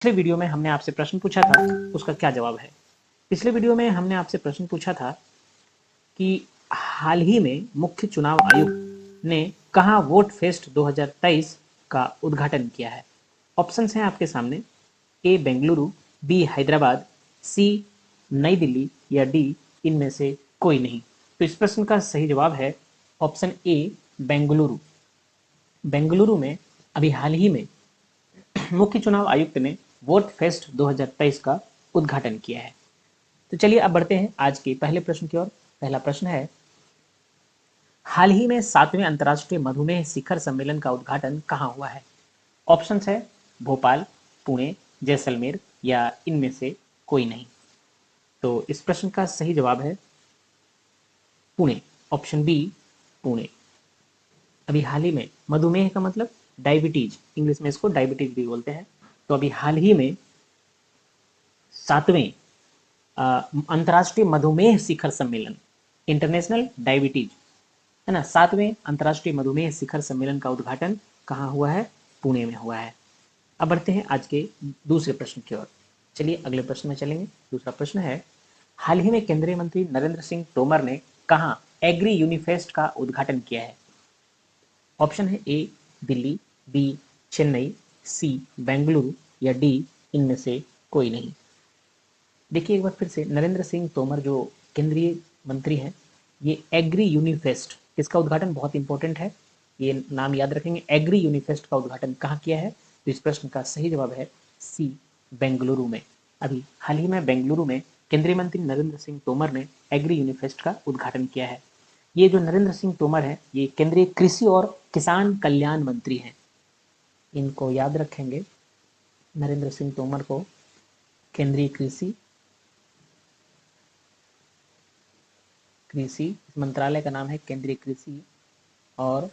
पिछले वीडियो में हमने आपसे प्रश्न पूछा था, उसका क्या जवाब है। पिछले वीडियो में हमने आपसे प्रश्न पूछा था कि हाल ही में मुख्य चुनाव आयुक्त ने कहां वोट फेस्ट 2023 का उद्घाटन किया है। ऑप्शंस हैं आपके सामने, ए बेंगलुरु, बी हैदराबाद, सी नई दिल्ली या डी इनमें से कोई नहीं। तो इस प्रश्न का सही जवाब है ऑप्शन ए बेंगलुरु। बेंगलुरु में अभी हाल ही में मुख्य चुनाव आयुक्त ने वोट फेस्ट 2023 का उद्घाटन किया है। तो चलिए अब बढ़ते हैं आज के पहले प्रश्न की ओर। पहला प्रश्न है, हाल ही में 7वें अंतर्राष्ट्रीय मधुमेह शिखर सम्मेलन का उद्घाटन कहाँ हुआ है। ऑप्शंस है भोपाल, पुणे, जैसलमेर या इनमें से कोई नहीं। तो इस प्रश्न का सही जवाब है पुणे, ऑप्शन बी पुणे। अभी हाल ही में, मधुमेह का मतलब डायबिटीज, इंग्लिश में इसको डायबिटीज भी बोलते हैं। तो अभी हाल ही में 7वें अंतर्राष्ट्रीय मधुमेह शिखर सम्मेलन, इंटरनेशनल डायबिटीज, है ना, 7वें अंतर्राष्ट्रीय मधुमेह शिखर सम्मेलन का उद्घाटन कहाँ हुआ है, पुणे में हुआ है। अब बढ़ते हैं आज के दूसरे प्रश्न की ओर। चलिए अगले प्रश्न में चलेंगे। दूसरा प्रश्न है, हाल ही में केंद्रीय मंत्री नरेंद्र सिंह तोमर ने कहाँ एग्री यूनिफेस्ट का उद्घाटन किया है। ऑप्शन है ए दिल्ली, बी चेन्नई, सी बेंगलुरु या डी इनमें से कोई नहीं। देखिए एक बार फिर से, नरेंद्र सिंह तोमर जो केंद्रीय मंत्री हैं, ये एग्री यूनिफेस्ट, इसका उद्घाटन बहुत इंपॉर्टेंट है, ये नाम याद रखेंगे। एग्री यूनिफेस्ट का उद्घाटन कहाँ किया है। तो इस प्रश्न का सही जवाब है सी बेंगलुरु में। अभी हाल ही में बेंगलुरु में केंद्रीय मंत्री नरेंद्र सिंह तोमर ने एग्री यूनिफेस्ट का उद्घाटन किया है। ये जो नरेंद्र सिंह तोमर है, ये केंद्रीय कृषि और किसान कल्याण मंत्री हैं, इनको याद रखेंगे। नरेंद्र सिंह तोमर को केंद्रीय कृषि इस मंत्रालय का नाम है केंद्रीय कृषि और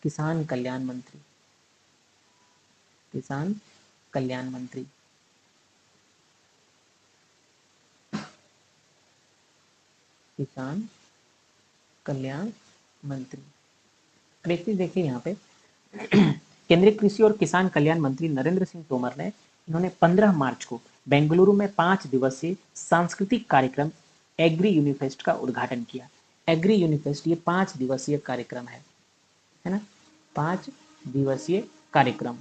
किसान कल्याण मंत्री, किसान कल्याण मंत्री। किसान कल्याण मंत्री। अब एक चीज देखिए यहाँ पे, केंद्रीय कृषि और किसान कल्याण मंत्री नरेंद्र सिंह तोमर ने, इन्होंने 15 मार्च को बेंगलुरु में 5 दिवसीय सांस्कृतिक कार्यक्रम एग्री यूनिफेस्ट का उद्घाटन किया। एग्री यूनिफेस्ट ये 5 दिवसीय कार्यक्रम है ना, 5 दिवसीय कार्यक्रम,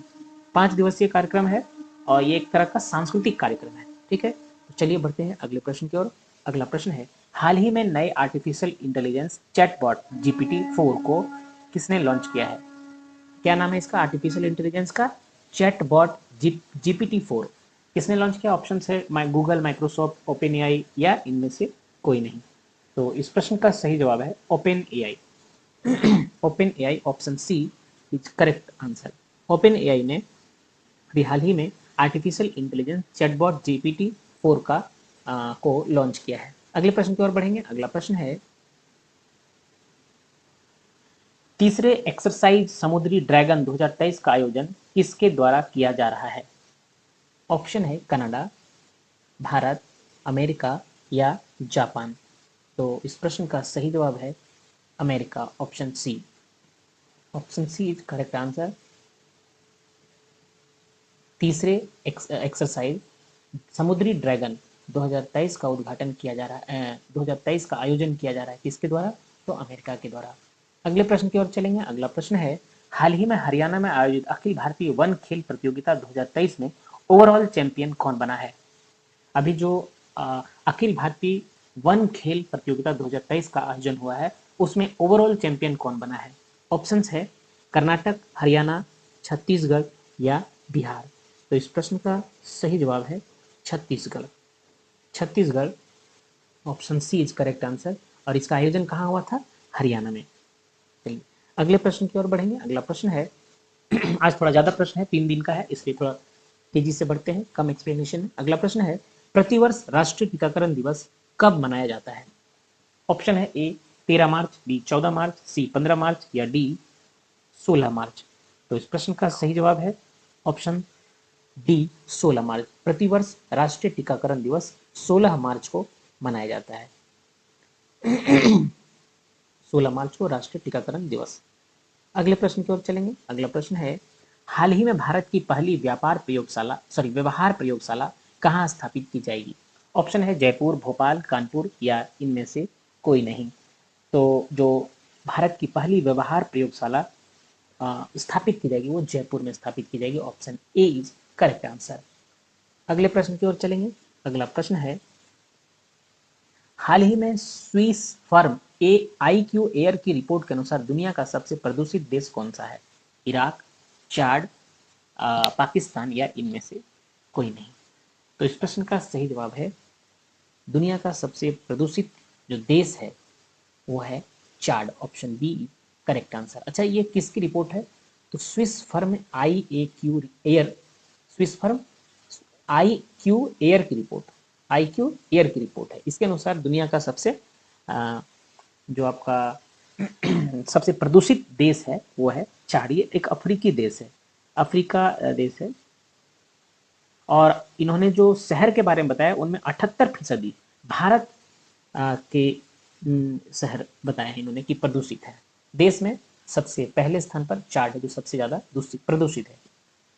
5 दिवसीय कार्यक्रम है और ये एक तरह का सांस्कृतिक कार्यक्रम है। ठीक है, तो चलिए बढ़ते हैं अगले प्रश्न की ओर। अगला प्रश्न है, हाल ही में नए आर्टिफिशियल इंटेलिजेंस चैटबॉट GPT-4 को किसने लॉन्च किया है। क्या नाम है इसका, आर्टिफिशियल इंटेलिजेंस का चैटबॉट GPT-4 किसने लॉन्च किया। ऑप्शन है गूगल, माइक्रोसॉफ्ट, ओपन एआई या इनमें से कोई नहीं। तो इस प्रश्न का सही जवाब है open AI. Open AI, option C is correct answer. Open AI ने अभी हाल ही में आर्टिफिशियल इंटेलिजेंस चैटबॉट GPT-4 को लॉन्च किया है। अगले प्रश्न की ओर बढ़ेंगे। अगला प्रश्न है, तीसरे एक्सरसाइज समुद्री ड्रैगन 2023 का आयोजन किसके द्वारा किया जा रहा है। ऑप्शन है कनाडा, भारत, अमेरिका या जापान। तो इस प्रश्न का सही जवाब है America, option C. Option C is correct answer. तीसरे एक्सरसाइज समुद्री ड्रैगन 2023 का उद्घाटन किया जा रहा है, 2023 का आयोजन किया जा रहा है किसके द्वारा, तो अमेरिका के द्वारा। अगले प्रश्न की ओर चलेंगे। अगला प्रश्न है, हाल ही में हरियाणा में आयोजित अखिल भारतीय वन खेल प्रतियोगिता 2023 में ओवरऑल चैंपियन कौन बना है। अभी जो अखिल भारतीय वन खेल प्रतियोगिता 2023 का आयोजन हुआ है, उसमें ओवरऑल चैंपियन कौन बना है। ऑप्शंस है कर्नाटक, हरियाणा, छत्तीसगढ़ या बिहार। तो इस प्रश्न का सही जवाब है Chhattisgarh. Chhattisgarh, option C is correct answer. और इसका आयोजन कहाँ हुआ था, हरियाणा में। चलिए अगले प्रश्न की ओर बढ़ेंगे। अगला प्रश्न है, आज थोड़ा ज्यादा प्रश्न है, 3 दिन का है, इसलिए थोड़ा तेजी से बढ़ते हैं, कम एक्सप्लेनेशन है। अगला प्रश्न है, प्रतिवर्ष राष्ट्रीय टीकाकरण दिवस कब मनाया जाता है। ऑप्शन है ए 13 मार्च, बी 14 मार्च, सी 15 मार्च या डी 16 मार्च। तो इस प्रश्न का सही जवाब है ऑप्शन डी 16 मार्च। प्रतिवर्ष राष्ट्रीय टीकाकरण दिवस 16 मार्च को मनाया जाता है। 16 मार्च को राष्ट्रीय टीकाकरण दिवस। अगले प्रश्न की ओर चलेंगे। अगला प्रश्न है, हाल ही में भारत की पहली व्यवहार प्रयोगशाला कहाँ स्थापित की जाएगी? ऑप्शन है जयपुर, भोपाल, कानपुर या इनमें से कोई नहीं। तो जो भारत की पहली व्यवहार प्रयोगशाला स्थापित की जाएगी वो जयपुर में स्थापित की जाएगी। Option A is correct answer. अगले प्रश्न की ओर चलेंगे। अगला प्रश्न है, हाल ही में स्विस फर्म IQ एयर की रिपोर्ट के अनुसार दुनिया का सबसे प्रदूषित देश कौन सा है? इराक, चाड, पाकिस्तान या इनमें से कोई नहीं। तो इस प्रश्न का सही जवाब है दुनिया का सबसे प्रदूषित जो देश है वो है Chad. Option B correct answer. अच्छा, ये किसकी रिपोर्ट है? तो Swiss firm I Q Air की रिपोर्ट, है। इसके अनुसार दुनिया का सबसे जो आपका सबसे प्रदूषित देश है वो है चाड। ये एक अफ्रीकी देश है, अफ्रीका देश है। और इन्होंने जो शहर के बारे में बताया उनमें 78% भारत के शहर बताए हैं इन्होंने कि प्रदूषित है। देश में सबसे पहले स्थान पर चाड है जो सबसे ज्यादा प्रदूषित है।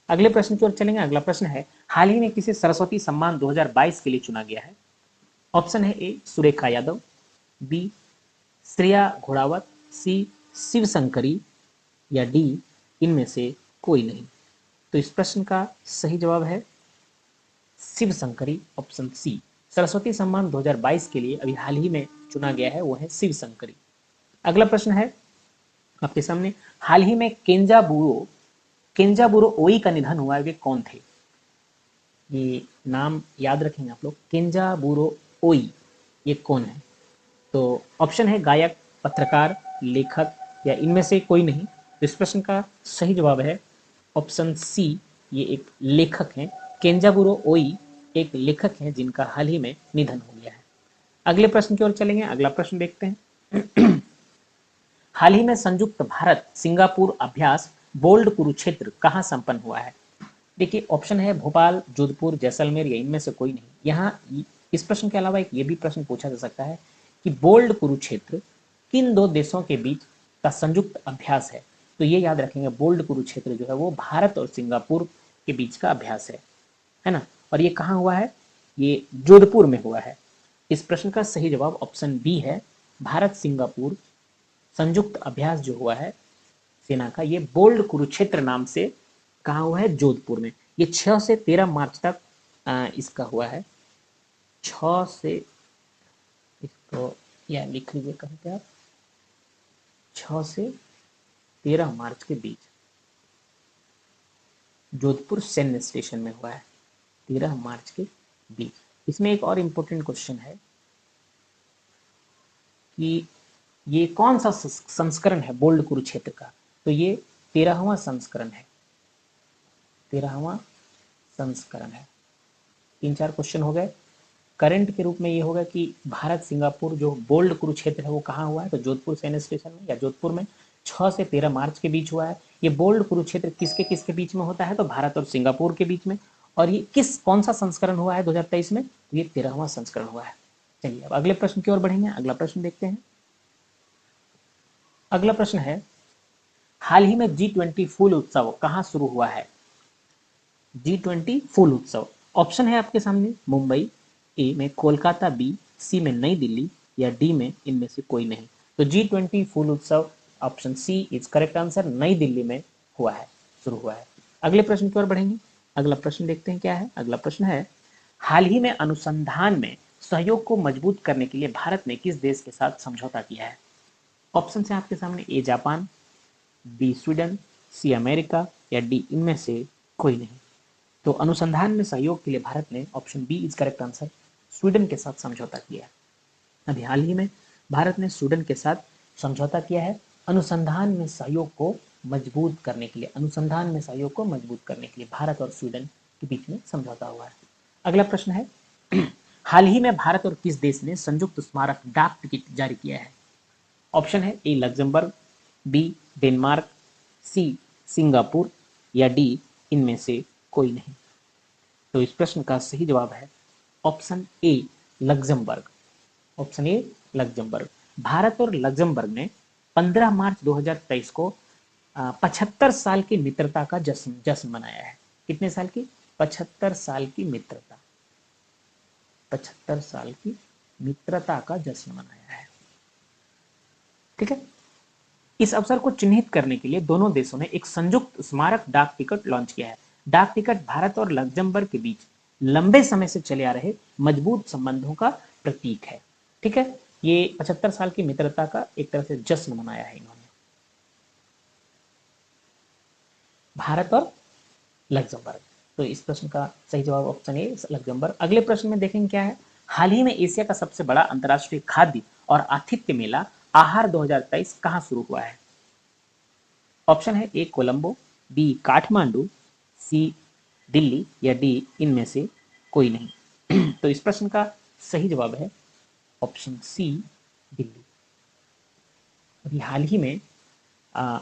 अगले प्रश्न की ओर चलेंगे। अगला प्रश्न है, हाल ही में किसे सरस्वती सम्मान 2022 के लिए चुना गया है? ऑप्शन है ए सुरेखा यादव, बी श्रेया घोड़ावत, सी शिवशंकरी या डी इनमें से कोई नहीं। तो इस प्रश्न का सही जवाब है शिवशंकरी। Option C. सरस्वती सम्मान 2022 के लिए अभी हाल ही में चुना गया है वो है शिवशंकरी। अगला प्रश्न है आपके सामने, हाल ही में केंजाबुरो ओई का निधन हुआ है, वे कौन थे? ये नाम याद रखेंगे आप लोग, केंजाबुरो ओई, ये कौन है? तो ऑप्शन है गायक, पत्रकार, लेखक या इनमें से कोई नहीं। तो इस प्रश्न का सही जवाब है ऑप्शन सी, ये एक लेखक हैं। केंजाबुरो ओई एक लेखक हैं जिनका हाल ही में निधन हो गया है। अगले प्रश्न की ओर चलेंगे। अगला प्रश्न देखते हैं। हाल ही में संयुक्त भारत सिंगापुर अभ्यास बोल्ड कुरुक्षेत्र कहाँ संपन्न हुआ है? देखिए, ऑप्शन है भोपाल, जोधपुर, जैसलमेर या इनमें से कोई नहीं। यहाँ इस प्रश्न के अलावा एक ये भी प्रश्न पूछा जा सकता है कि बोल्ड कुरुक्षेत्र किन दो देशों के बीच का संयुक्त अभ्यास है? तो ये याद रखेंगे, बोल्ड कुरुक्षेत्र जो है वो भारत और सिंगापुर के बीच का अभ्यास है ना। और ये कहाँ हुआ है? ये जोधपुर में हुआ है। इस प्रश्न का सही जवाब ऑप्शन बी है, भारत सिंगापुर संयुक्त अभ्यास जो हुआ है सेना का, ये बोल्ड कुरुक्षेत्र नाम से कहा हुआ है जोधपुर में। ये 6 से 13 मार्च तक इसका हुआ है। 6 से, इसको या लिख लीजिए कहीं पे आप, 6 से 13 मार्च के बीच जोधपुर सैन्य स्टेशन में हुआ है, 13 मार्च के बीच। इसमें एक और इम्पोर्टेंट क्वेश्चन है कि ये कौन सा संस्करण है बोल्ड कुरुक्षेत्र का? तो ये 13वां संस्करण है, 13वां संस्करण है। 3-4 क्वेश्चन हो गए। करंट के रूप में ये होगा कि भारत सिंगापुर जो बोल्ड कुरुक्षेत्र है वो कहाँ हुआ है? तो जोधपुर सैन्य स्टेशन में या जोधपुर में 6 से 13 मार्च के बीच हुआ है। ये बोल्ड कुरुक्षेत्र किसके किसके बीच में होता है? तो भारत और सिंगापुर के बीच में। और ये कौन सा संस्करण हुआ है 2023 में? तो ये 13वां संस्करण हुआ है। चलिए अब अगले प्रश्न की ओर बढ़ेंगे। अगला प्रश्न देखते हैं। अगला प्रश्न है, हाल ही में G20 फूल उत्सव कहाँ शुरू हुआ है? G20 फूल उत्सव, ऑप्शन है आपके सामने, मुंबई, ए में कोलकाता, बी सी में नई दिल्ली या डी में इनमें से कोई नहीं। तो G20 फूल उत्सव option C is correct answer, New Delhi में हुआ है, शुरू हुआ है। अगले प्रश्न की ओर बढ़ेंगे। अगला प्रश्न देखते हैं क्या है। अगला प्रश्न है, हाल ही में अनुसंधान में सहयोग को मजबूत करने के लिए भारत ने किस देश के साथ समझौता किया है? ऑप्शन है आपके सामने, A Japan, B Sweden, C America या डी इनमें से कोई नहीं। तो अनुसंधान में सहयोग के लिए भारत ने, option B is correct answer, Sweden के साथ समझौता किया है। अभी हाल ही में भारत ने स्वीडन के साथ समझौता किया है अनुसंधान में सहयोग को मजबूत करने के लिए। अनुसंधान में सहयोग को मजबूत करने के लिए भारत और स्वीडन के बीच में समझौता हुआ है। अगला प्रश्न है, हाल ही में भारत और किस देश ने संयुक्त स्मारक डाक टिकट जारी किया है? ऑप्शन है A Luxembourg, B Denmark, C Singapore या डी इनमें से कोई नहीं। तो इस प्रश्न का सही जवाब है option A Luxembourg. Option A Luxembourg. Bharat और लग्जमबर्ग ने 15 मार्च 2023 को 75 साल की मित्रता का जश्न जश्न मनाया है। कितने साल की? 75 साल की मित्रता, 75 साल की मित्रता का जश्न मनाया है। ठीक है। इस अवसर को चिन्हित करने के लिए दोनों देशों ने एक संयुक्त स्मारक डाक टिकट लॉन्च किया है। डाक टिकट भारत और लग्जमबर्ग के बीच लंबे समय से चले आ रहे मजबूत संबंधों का प्रतीक है। ठीक है। ये 75 साल की मित्रता का एक तरह से जश्न मनाया है इन्होंने, भारत और लग्जमबर्ग। तो इस प्रश्न का सही जवाब ऑप्शन ए लग्जमबर्ग। अगले प्रश्न में देखेंगे क्या है। हाल ही में एशिया का सबसे बड़ा अंतर्राष्ट्रीय खाद्य और आतिथ्य मेला आहार 2023 कहां शुरू हुआ है? ऑप्शन है ए कोलंबो, बी काठमांडू, सी दिल्ली या डी इनमें से कोई नहीं। तो इस प्रश्न का सही जवाब है ऑप्शन सी दिल्ली। अभी हाल ही में आ,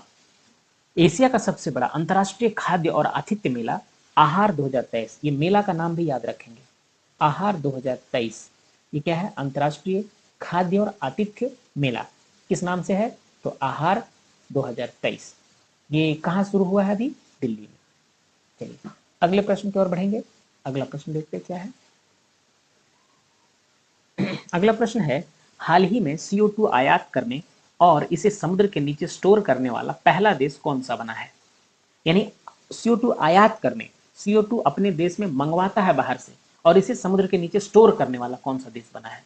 एशिया का सबसे बड़ा अंतर्राष्ट्रीय खाद्य और आतिथ्य मेला आहार 2023, ये मेला का नाम भी याद रखेंगे, आहार 2023। ये क्या है? अंतर्राष्ट्रीय खाद्य और आतिथ्य मेला। किस नाम से है? तो आहार 2023। ये कहाँ शुरू हुआ है? अभी दिल्ली में। चलिए अगले प्रश्न की ओर बढ़ेंगे। अगला प्रश्न देखते क्या है। अगला प्रश्न है, हाल ही में CO2 आयात करने और इसे समुद्र के नीचे स्टोर करने वाला पहला देश कौन सा बना है? यानी CO2 आयात करने, CO2 अपने देश में मंगवाता है बाहर से और इसे समुद्र के नीचे स्टोर करने वाला कौन सा देश बना है?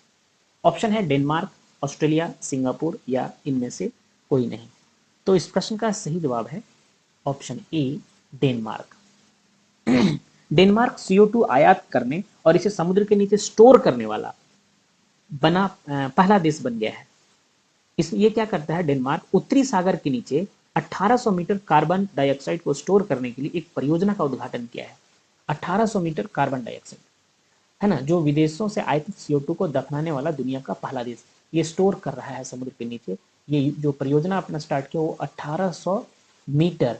ऑप्शन है डेनमार्क, ऑस्ट्रेलिया, सिंगापुर या इनमें से कोई नहीं। तो इस प्रश्न का सही जवाब है ऑप्शन ए डेनमार्क। डेनमार्क CO2 आयात करने और इसे समुद्र के नीचे स्टोर करने वाला पहला देश बन गया है। ये क्या करता है? डेनमार्क उत्तरी सागर के नीचे 1800 मीटर कार्बन डाइऑक्साइड को स्टोर करने के लिए एक परियोजना का उद्घाटन किया है। 1800 मीटर कार्बन डाइऑक्साइड है ना, जो विदेशों से आयातित CO2 को दफनाने वाला दुनिया का पहला देश ये स्टोर कर रहा है समुद्र के नीचे। ये जो परियोजना अपना स्टार्ट किया वो 1800 मीटर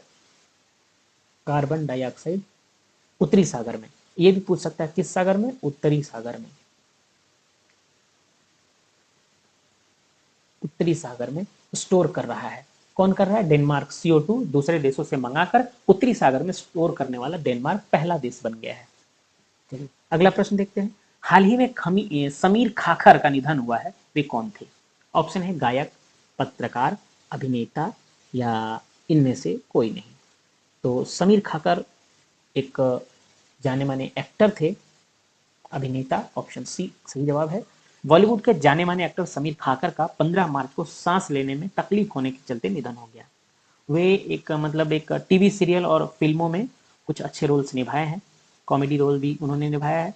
कार्बन डाइऑक्साइड उत्तरी सागर में, ये भी पूछ सकता है किस सागर में? उत्तरी सागर में, उत्तरी सागर में स्टोर कर रहा है। कौन कर रहा है? डेनमार्क। CO2 दूसरे देशों से मंगाकर उत्तरी सागर में स्टोर करने वाला डेनमार्क पहला देश बन गया है। चलिए अगला प्रश्न देखते हैं। हाल ही में समीर खाखर का निधन हुआ है, वे कौन थे? ऑप्शन है गायक, पत्रकार, अभिनेता या इनमें से कोई नहीं। तो समीर खाखर एक जाने माने एक्टर थे, अभिनेता, ऑप्शन सी सही जवाब है। बॉलीवुड के जाने माने एक्टर समीर खाकर का 15 मार्च को सांस लेने में तकलीफ होने के चलते निधन हो गया। वे एक मतलब एक टीवी सीरियल और फिल्मों में कुछ अच्छे रोल्स निभाए हैं, कॉमेडी रोल भी उन्होंने निभाया है।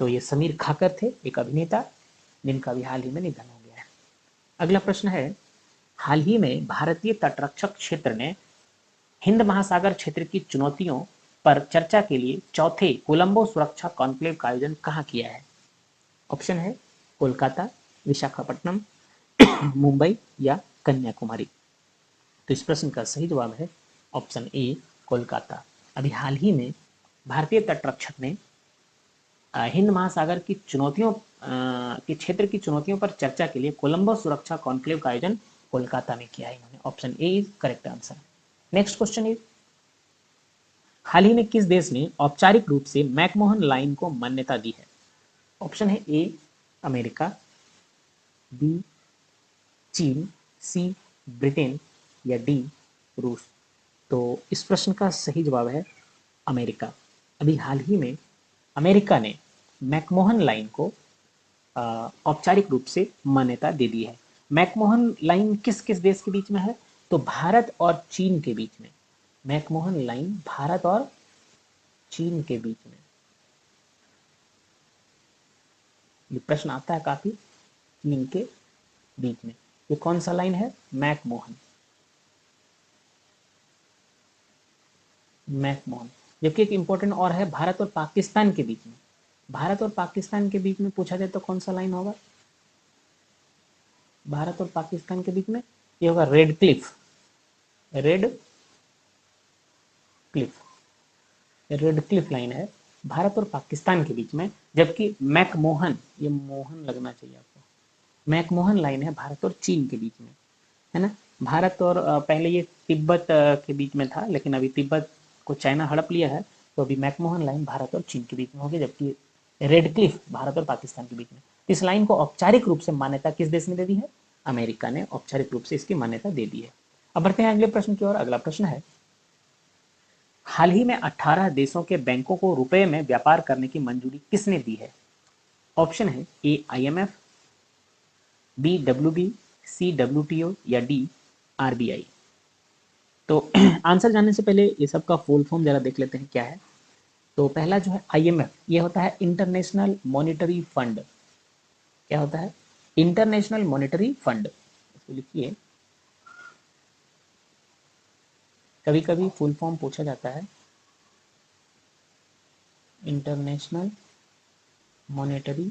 तो ये समीर खाकर थे, एक अभिनेता जिनका भी हाल ही में निधन हो गया है। अगला प्रश्न है, हाल ही में भारतीय तटरक्षक क्षेत्र ने हिंद महासागर क्षेत्र की चुनौतियों पर चर्चा के लिए चौथे कोलंबो सुरक्षा कॉन्क्लेव का आयोजन कहाँ किया है? ऑप्शन है कोलकाता, विशाखापट्टनम, मुंबई या कन्याकुमारी। तो इस प्रश्न का सही जवाब है ऑप्शन ए कोलकाता। अभी हाल ही में भारतीय तटरक्षक ने हिंद महासागर की चुनौतियों के क्षेत्र की चुनौतियों पर चर्चा के लिए कोलंबो सुरक्षा कॉन्क्लेव का आयोजन कोलकाता में किया है इन्होंने। Option A is correct answer. Next question is, हाल ही में किस देश ने औपचारिक रूप से मैकमोहन लाइन को मान्यता दी है? ऑप्शन है ए अमेरिका, बी चीन, सी ब्रिटेन या डी रूस। तो इस प्रश्न का सही जवाब है अमेरिका। अभी हाल ही में अमेरिका ने मैकमोहन लाइन को औपचारिक रूप से मान्यता दे दी है। मैकमोहन लाइन किस किस देश के बीच में है? तो भारत और चीन के बीच में। मैकमोहन लाइन भारत और चीन के बीच में। ये प्रश्न आता है काफी, चीन के बीच में। ये कौन सा लाइन है? McMahon, McMahon. जबकि एक इंपॉर्टेंट और है भारत और पाकिस्तान के बीच में। भारत और पाकिस्तान के बीच में पूछा जाए तो कौन सा लाइन होगा? भारत और पाकिस्तान के बीच में ये होगा red Cliff, red Cliff, red Cliff line है भारत और पाकिस्तान के बीच में। जबकि मैकमोहन, ये मोहन लगना चाहिए आपको, मैकमोहन लाइन है भारत और चीन के बीच में, है ना। भारत और पहले ये तिब्बत के बीच में था, लेकिन अभी तिब्बत को चाइना हड़प लिया है, तो अभी मैकमोहन लाइन भारत और चीन के बीच में होगी, जबकि रेड क्लिफ भारत और पाकिस्तान के बीच में। इस लाइन को औपचारिक रूप से मान्यता किस देश ने दे दी है? अमेरिका ने औपचारिक रूप से इसकी मान्यता दे दी है। अब बढ़ते हैं अगले प्रश्न की ओर। अगला प्रश्न है, हाल ही में 18 देशों के बैंकों को रुपए में व्यापार करने की मंजूरी किसने दी है? ऑप्शन है ए IMF, बी WB, सी WTO या डी RBI। तो आंसर जानने से पहले ये सब का फुल फॉर्म जरा देख लेते हैं क्या है। तो पहला जो है IMF, ये होता है इंटरनेशनल मॉनिटरी फंड। क्या होता है? International monetary fund. इसको लिखिए, कभी कभी फुल फॉर्म पूछा जाता है। इंटरनेशनल मॉनिटरी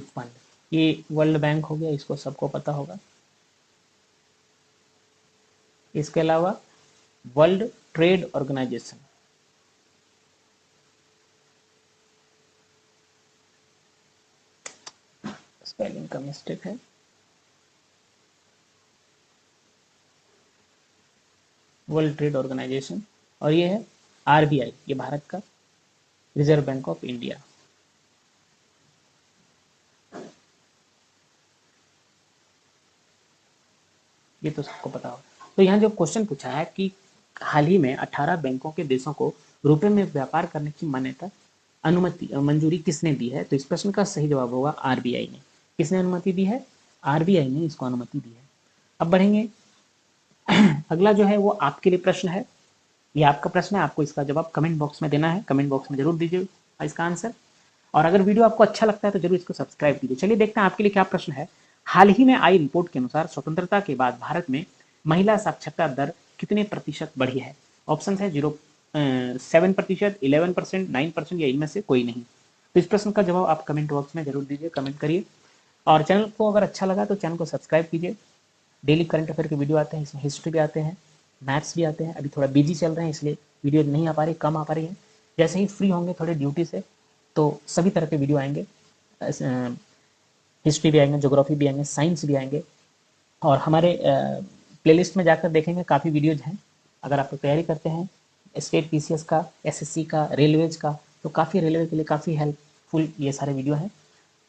फंड, ये वर्ल्ड बैंक हो गया, इसको सबको पता होगा। इसके अलावा वर्ल्ड ट्रेड ऑर्गेनाइजेशन, स्पेलिंग का मिस्टेक है, वर्ल्ड ट्रेड ऑर्गेनाइजेशन, और ये है RBI, ये भारत का रिजर्व बैंक ऑफ इंडिया। ये तो सबको पता होगा। तो यहाँ जो क्वेश्चन पूछा है कि हाल ही में 18 बैंकों के देशों को रुपए में व्यापार करने की मान्यता अनुमति मंजूरी किसने दी है? तो इस प्रश्न का सही जवाब होगा RBI ने। किसने अनुमति दी है? RBI ने इसको अनुमति दी है। अब बढ़ेंगे, अगला जो है वो आपके लिए प्रश्न है। ये आपका प्रश्न है, आपको इसका जवाब कमेंट बॉक्स में देना है। कमेंट बॉक्स में जरूर दीजिए इसका आंसर। और अगर वीडियो आपको अच्छा लगता है तो जरूर इसको सब्सक्राइब कीजिए। चलिए देखते हैं आपके लिए क्या प्रश्न है। हाल ही में आई रिपोर्ट के अनुसार स्वतंत्रता के बाद भारत में महिला साक्षरता दर कितने प्रतिशत बढ़ी है? ऑप्शन है 7%, 11%, 9% या इनमें से कोई नहीं। तो इस प्रश्न का जवाब आप कमेंट बॉक्स में जरूर दीजिए, कमेंट करिए। और चैनल को अगर अच्छा लगा तो चैनल को सब्सक्राइब कीजिए। डेली करंट अफेयर के वीडियो आते हैं, इसमें हिस्ट्री भी आते हैं, मैथ्स भी आते हैं। अभी थोड़ा बिजी चल रहे हैं इसलिए वीडियो नहीं आ पा रही, कम आ पा रही है। जैसे ही फ्री होंगे थोड़े ड्यूटी से तो सभी तरह के वीडियो आएंगे। हिस्ट्री भी आएंगे, ज्योग्राफी भी आएंगे, साइंस भी आएंगे। और हमारे प्लेलिस्ट में जाकर देखेंगे, काफ़ी वीडियोज हैं। अगर आप तैयारी करते हैं स्टेट PCS का, SSC का, रेलवेज का, तो काफ़ी रेलवे के लिए काफ़ी हेल्पफुल ये सारे वीडियो हैं।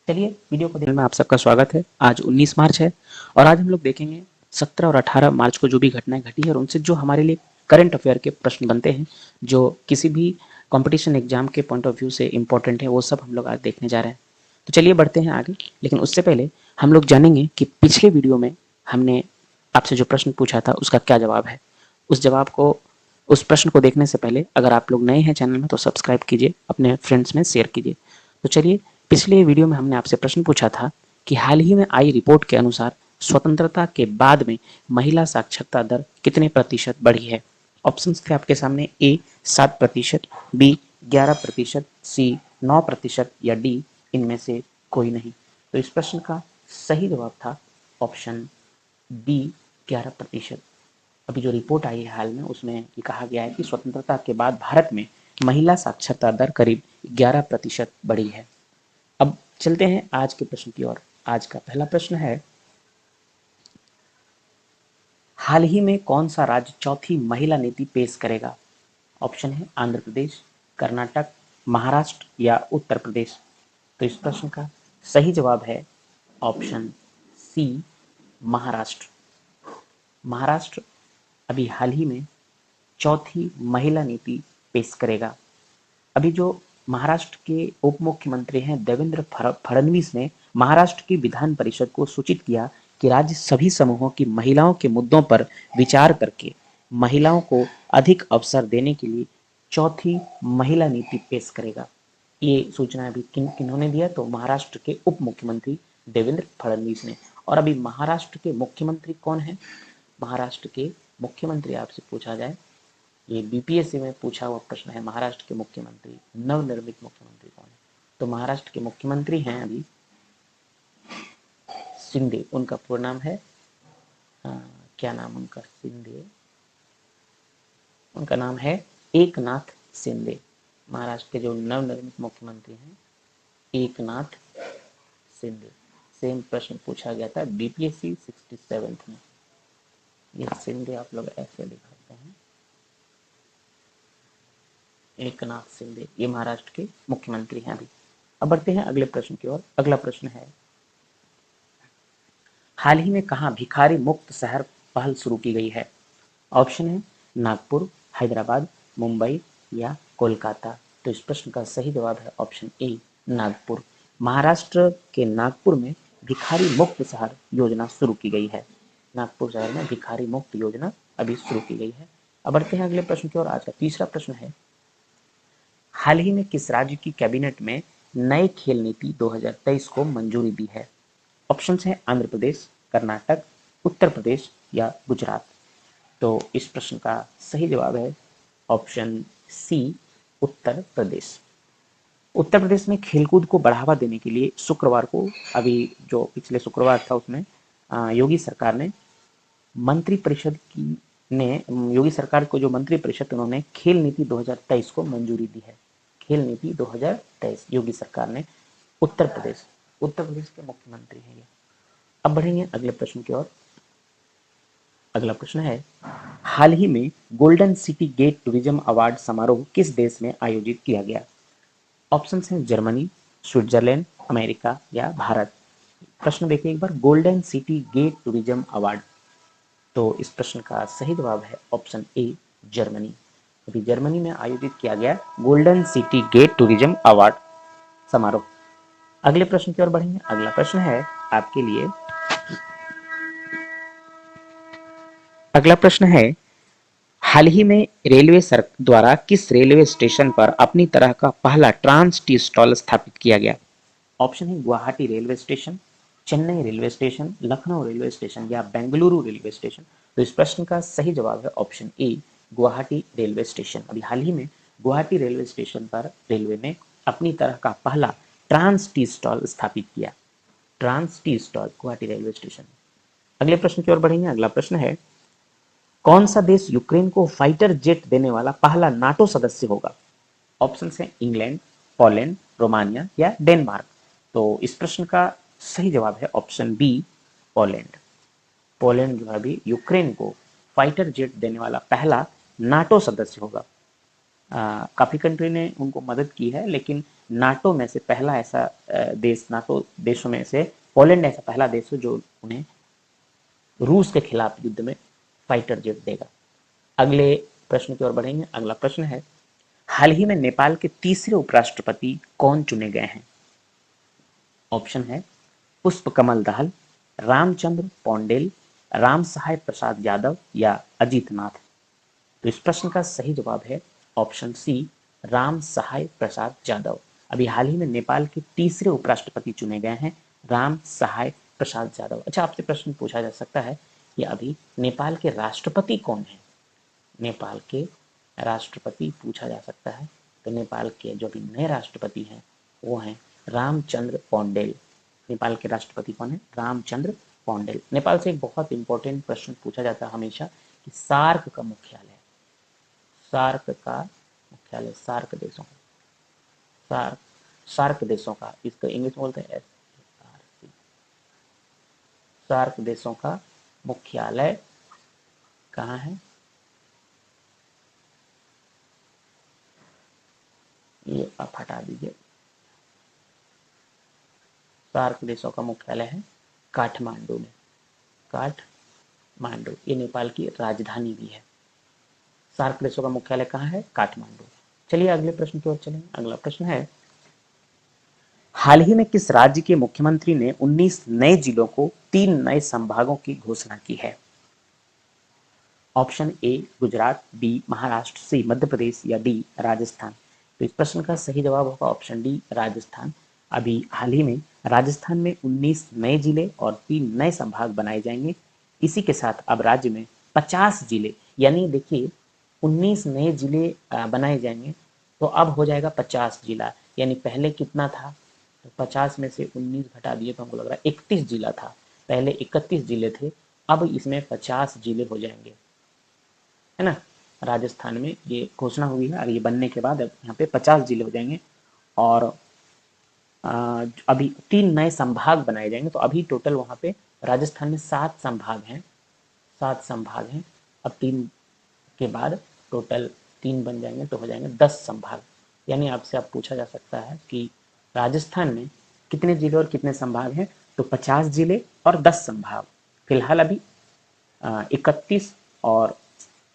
चलिए वीडियो को देखने में आप सबका स्वागत है। आज 19 मार्च है और आज हम लोग देखेंगे 17 और 18 मार्च को जो भी घटनाएं घटी है और उनसे जो हमारे लिए करंट अफेयर के प्रश्न बनते हैं, जो किसी भी कंपटीशन एग्जाम के पॉइंट ऑफ व्यू से इंपॉर्टेंट है, वो सब हम लोग आज देखने जा रहे हैं। तो चलिए बढ़ते हैं आगे। लेकिन उससे पहले हम लोग जानेंगे कि पिछले वीडियो में हमने आपसे जो प्रश्न पूछा था उसका क्या जवाब है। उस प्रश्न को देखने से पहले अगर आप लोग नए हैं चैनल में तो सब्सक्राइब कीजिए, अपने फ्रेंड्स में शेयर कीजिए। तो चलिए, पिछले वीडियो में हमने आपसे प्रश्न पूछा था कि हाल ही में आई रिपोर्ट के अनुसार स्वतंत्रता के बाद में महिला साक्षरता दर कितने प्रतिशत बढ़ी है? ऑप्शंस थे आपके सामने, ए 7%, बी 11%, सी 9% या डी इनमें से कोई नहीं। तो इस प्रश्न का सही जवाब था ऑप्शन बी 11%। अभी जो रिपोर्ट आई है हाल में उसमें ये कहा गया है कि स्वतंत्रता के बाद भारत में महिला साक्षरता दर करीब 11% बढ़ी है। अब चलते हैं आज के प्रश्न की ओर। आज का पहला प्रश्न है, हाल ही में कौन सा राज्य चौथी महिला नीति पेश करेगा? ऑप्शन है आंध्र प्रदेश, कर्नाटक, महाराष्ट्र या उत्तर प्रदेश। तो इस प्रश्न का सही जवाब है ऑप्शन सी, महाराष्ट्र। महाराष्ट्र अभी हाल ही में चौथी महिला नीति पेश करेगा। अभी जो महाराष्ट्र के उप मुख्यमंत्री हैं देवेंद्र फडणवीस ने महाराष्ट्र की विधान परिषद को सूचित किया कि राज्य सभी समूहों की महिलाओं के मुद्दों पर विचार करके महिलाओं को अधिक अवसर देने के लिए चौथी महिला नीति पेश करेगा। ये सूचना अभी किन्होंने दिया? तो महाराष्ट्र के उप मुख्यमंत्री देवेंद्र फडणवीस ने। और अभी महाराष्ट्र के मुख्यमंत्री कौन है? महाराष्ट्र के मुख्यमंत्री आपसे पूछा जाए, ये BPSC में पूछा हुआ प्रश्न है, महाराष्ट्र के मुख्यमंत्री, नवनिर्मित मुख्यमंत्री कौन है? तो महाराष्ट्र के मुख्यमंत्री हैं अभी शिंदे, उनका पूरा नाम है क्या नाम उनका? शिंदे, उनका नाम है एकनाथ शिंदे। महाराष्ट्र के जो नवनिर्मित मुख्यमंत्री हैं एकनाथ शिंदे। सेम प्रश्न पूछा गया था बीपीएससी 67 में। ये शिंदे आप लोग ऐसे लिखते हैं, एकनाथ शिंदे, ये महाराष्ट्र के मुख्यमंत्री हैं अभी। अब बढ़ते हैं अगले प्रश्न की ओर। अगला प्रश्न है, हाल ही में कहाँ भिखारी मुक्त शहर पहल शुरू की गई है? ऑप्शन है नागपुर, हैदराबाद, मुंबई या कोलकाता। तो इस प्रश्न का सही जवाब है ऑप्शन ए, नागपुर। महाराष्ट्र के नागपुर में भिखारी मुक्त शहर योजना शुरू की गई है। नागपुर शहर में भिखारी मुक्त योजना अभी शुरू की गई है। अब बढ़ते हैं अगले प्रश्न की ओर। आज का तीसरा प्रश्न है, हाल ही में किस राज्य की कैबिनेट में नई खेल नीति 2023 को मंजूरी दी है? ऑप्शन है आंध्र प्रदेश, कर्नाटक, उत्तर प्रदेश या गुजरात। तो इस प्रश्न का सही जवाब है ऑप्शन सी, उत्तर प्रदेश। उत्तर प्रदेश में खेलकूद को बढ़ावा देने के लिए शुक्रवार को, अभी जो पिछले शुक्रवार था उसमें योगी सरकार ने मंत्रिपरिषद की ने योगी सरकार को जो मंत्रिपरिषद उन्होंने खेल नीति 2023 को मंजूरी दी है। खेल नीति 2023 योगी सरकार ने, उत्तर प्रदेश के मुख्यमंत्री हैं ये। अब बढ़ेंगे अगले प्रश्न की ओर। अगला प्रश्न है, हाल ही में golden city gate tourism award समारोह किस देश में आयोजित किया गया? ऑप्शन हैं जर्मनी, स्विट्जरलैंड, अमेरिका या भारत। प्रश्न देखिए एक बार, golden city gate tourism award. तो इस प्रश्न का सही जवाब है ऑप्शन ए, जर्मनी। अभी जर्मनी में आयोजित किया गया golden city gate tourism award समारोह। अगले प्रश्न की ओर बढ़ेंगे। अगला प्रश्न है आपके लिए, अगला प्रश्न है, हाल ही में रेलवे द्वारा किस रेलवे स्टेशन पर अपनी तरह का पहला ट्रांस टी स्टॉल स्थापित किया गया? ऑप्शन है Guwahati railway station, Chennai railway station, Lucknow railway station या बेंगलुरु रेलवे स्टेशन। तो इस प्रश्न का सही जवाब है ऑप्शन ए, गुवाहाटी रेलवे स्टेशन। अभी हाल ही में गुवाहाटी रेलवे स्टेशन पर रेलवे ने अपनी तरह का पहला ट्रांस टी स्टॉल स्थापित किया। Trans tea stall Guwahati railway station. अगले प्रश्न की ओर बढ़ेंगे। अगला प्रश्न है, कौन सा देश यूक्रेन को फाइटर जेट देने वाला पहला नाटो सदस्य होगा? ऑप्शन है इंग्लैंड, पोलैंड, रोमानिया या डेनमार्क। तो इस प्रश्न का सही जवाब है ऑप्शन बी, पोलैंड। पोलैंड जो है अभी यूक्रेन को फाइटर जेट देने वाला पहला नाटो सदस्य होगा। काफी कंट्री ने उनको मदद की है, लेकिन नाटो में से पहला ऐसा देश, नाटो देशों में से पोलैंड ऐसा पहला देश है जो उन्हें रूस के खिलाफ युद्ध में फाइटर जेट देगा। अगले प्रश्न की ओर बढ़ेंगे। अगला प्रश्न है, हाल ही में नेपाल के तीसरे उपराष्ट्रपति कौन चुने गए हैं? ऑप्शन है पुष्पकमल दाहाल, रामचंद्र पौंडेल, राम सहाय प्रसाद यादव या अजीत नाथ। तो इस प्रश्न का सही जवाब है ऑप्शन सी, राम सहाय प्रसाद यादव। अभी हाल ही में नेपाल के तीसरे उपराष्ट्रपति चुने गए हैं, राम सहाय प्रसाद यादव। अच्छा, आपसे प्रश्न पूछा जा सकता है कि अभी नेपाल के राष्ट्रपति कौन है? नेपाल के राष्ट्रपति पूछा जा सकता है, तो नेपाल के जो अभी नए राष्ट्रपति हैं वो हैं रामचंद्र पौंडेल। नेपाल के राष्ट्रपति कौन है? रामचंद्र पौंडेल। नेपाल से एक बहुत इंपॉर्टेंट प्रश्न पूछा जाता है हमेशा कि सार्क का मुख्यालय, सार्क का मुख्यालय, सार्क देशों का, सार्क देशों का, इसको इंग्लिश में बोलते हैं सार्क देशों का मुख्यालय कहाँ है? ये आप हटा दीजिए। सार्क देशों का मुख्यालय है काठमांडू में, काठमांडू। ये नेपाल की राजधानी भी है। सार्क देशों का मुख्यालय कहाँ है? काठमांडू। चलिए अगले प्रश्न की ओर चलेंगे। अगला प्रश्न है, हाल ही में किस राज्य के मुख्यमंत्री ने 19 नए जिलों को 3 नए संभागों की घोषणा की है? Option A Gujarat, B Maharashtra, C Madhya Pradesh या डी राजस्थान। तो इस प्रश्न का सही जवाब होगा ऑप्शन डी, राजस्थान। अभी हाल ही में राजस्थान में 19 नए जिले और 3 नए संभाग बनाए जाएंगे। इसी के साथ अब राज्य में 50 जिले, यानी देखिए 19 नए जिले बनाए जाएंगे, तो अब हो जाएगा 50 जिला। यानी पहले कितना था? तो 50 में से 19 घटा दिए तो हमको लग रहा है 31 जिला था। पहले 31 जिले थे, अब इसमें 50 जिले हो जाएंगे, है ना। राजस्थान में ये घोषणा हुई है और ये बनने के बाद अब यहाँ पे 50 जिले हो जाएंगे। और अभी 3 नए संभाग बनाए जाएंगे। तो अभी टोटल वहाँ पे राजस्थान में 7 संभाग हैं, 7 संभाग हैं। अब 3 के बाद टोटल 3 बन जाएंगे तो हो जाएंगे 10 संभाग। यानी आपसे अब पूछा जा सकता है कि राजस्थान में कितने जिले और कितने संभाग हैं, तो 50 जिले और 10 संभाग। फिलहाल अभी 31 और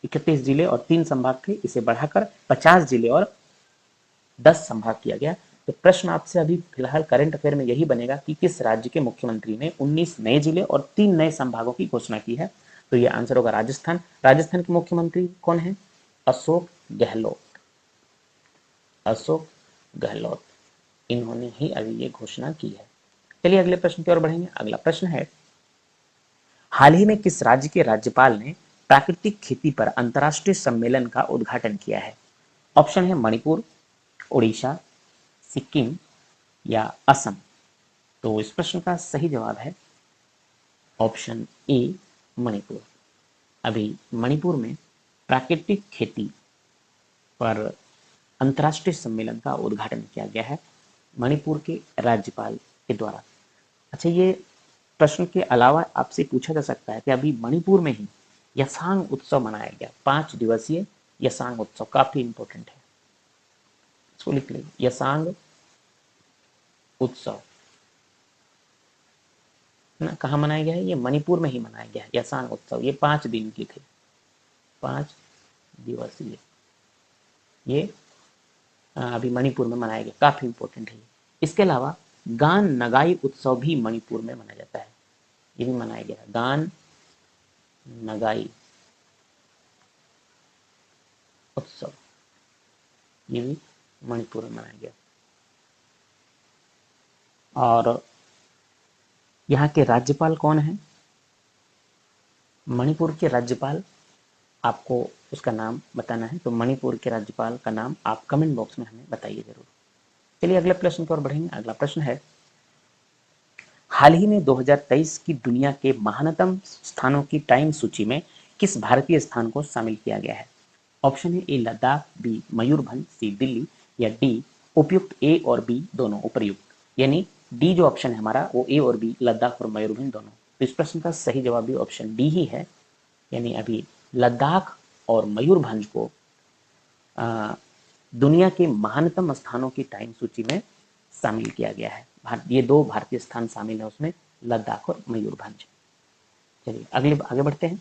31 जिले और 3 संभाग थे, इसे बढ़ाकर 50 जिले और 10 संभाग किया गया। तो प्रश्न आपसे अभी फिलहाल करंट अफेयर में यही बनेगा कि किस राज्य के मुख्यमंत्री ने 19 नए जिले और 3 नए संभागों की घोषणा की है। तो ये आंसर होगा राजस्थान। राजस्थान के मुख्यमंत्री कौन है? अशोक गहलोत। अशोक गहलोत, इन्होंने ही अभी ये घोषणा की है। चलिए अगले प्रश्न की ओर बढ़ेंगे। अगला प्रश्न है, हाल ही में किस राज्य के राज्यपाल ने प्राकृतिक खेती पर अंतर्राष्ट्रीय सम्मेलन का उद्घाटन किया है? ऑप्शन है मणिपुर, उड़ीसा, सिक्किम या असम। तो इस प्रश्न का सही जवाब है ऑप्शन ए, मणिपुर। अभी मणिपुर में प्राकृतिक खेती पर अंतर्राष्ट्रीय सम्मेलन का उद्घाटन किया गया है मणिपुर के राज्यपाल के द्वारा। अच्छा, ये प्रश्न के अलावा आपसे पूछा जा सकता है कि अभी मणिपुर में ही यसांग उत्सव मनाया गया, 5 दिवसीय यसांग उत्सव, काफी इंपॉर्टेंट है, इसको लिख लीजिए, यसांग उत्सव ना, कहाँ मनाया गया है? ये मणिपुर में ही मनाया गया है यसांग उत्सव। ये 5 दिन की थी, 5 दिवसीय, ये अभी मणिपुर में मनाया गया, काफी इंपॉर्टेंट है। इसके अलावा गान नगाई उत्सव भी मणिपुर में मनाया जाता है, ये भी मनाया गया है, गान नगाई उत्सव, ये भी मणिपुर में मनाया गया। और यहाँ के राज्यपाल कौन है? मणिपुर के राज्यपाल, आपको उसका नाम बताना है, तो मणिपुर के राज्यपाल का नाम आप कमेंट बॉक्स में हमें बताइए जरूर। चलिए अगले प्रश्न की ओर बढ़ेंगे। अगला प्रश्न है, हाल ही में 2023 की दुनिया के महानतम स्थानों की टाइम सूची में किस भारतीय स्थान को शामिल किया गया है? ऑप्शन है ए लद्दाख, बी मयूरभंज, सी दिल्ली या डी उपयुक्त ए और बी दोनों उपर्युक्त। यानी डी जो ऑप्शन है हमारा वो ए और बी, लद्दाख और मयूरभंज दोनों। तो इस प्रश्न का सही जवाब भी ऑप्शन डी ही है। यानी अभी लद्दाख और मयूरभंज को दुनिया के महानतम स्थानों की टाइम सूची में शामिल किया गया है। ये 2 भारतीय स्थान शामिल है उसमें, लद्दाख और मयूरभंज। चलिए आगे बढ़ते हैं।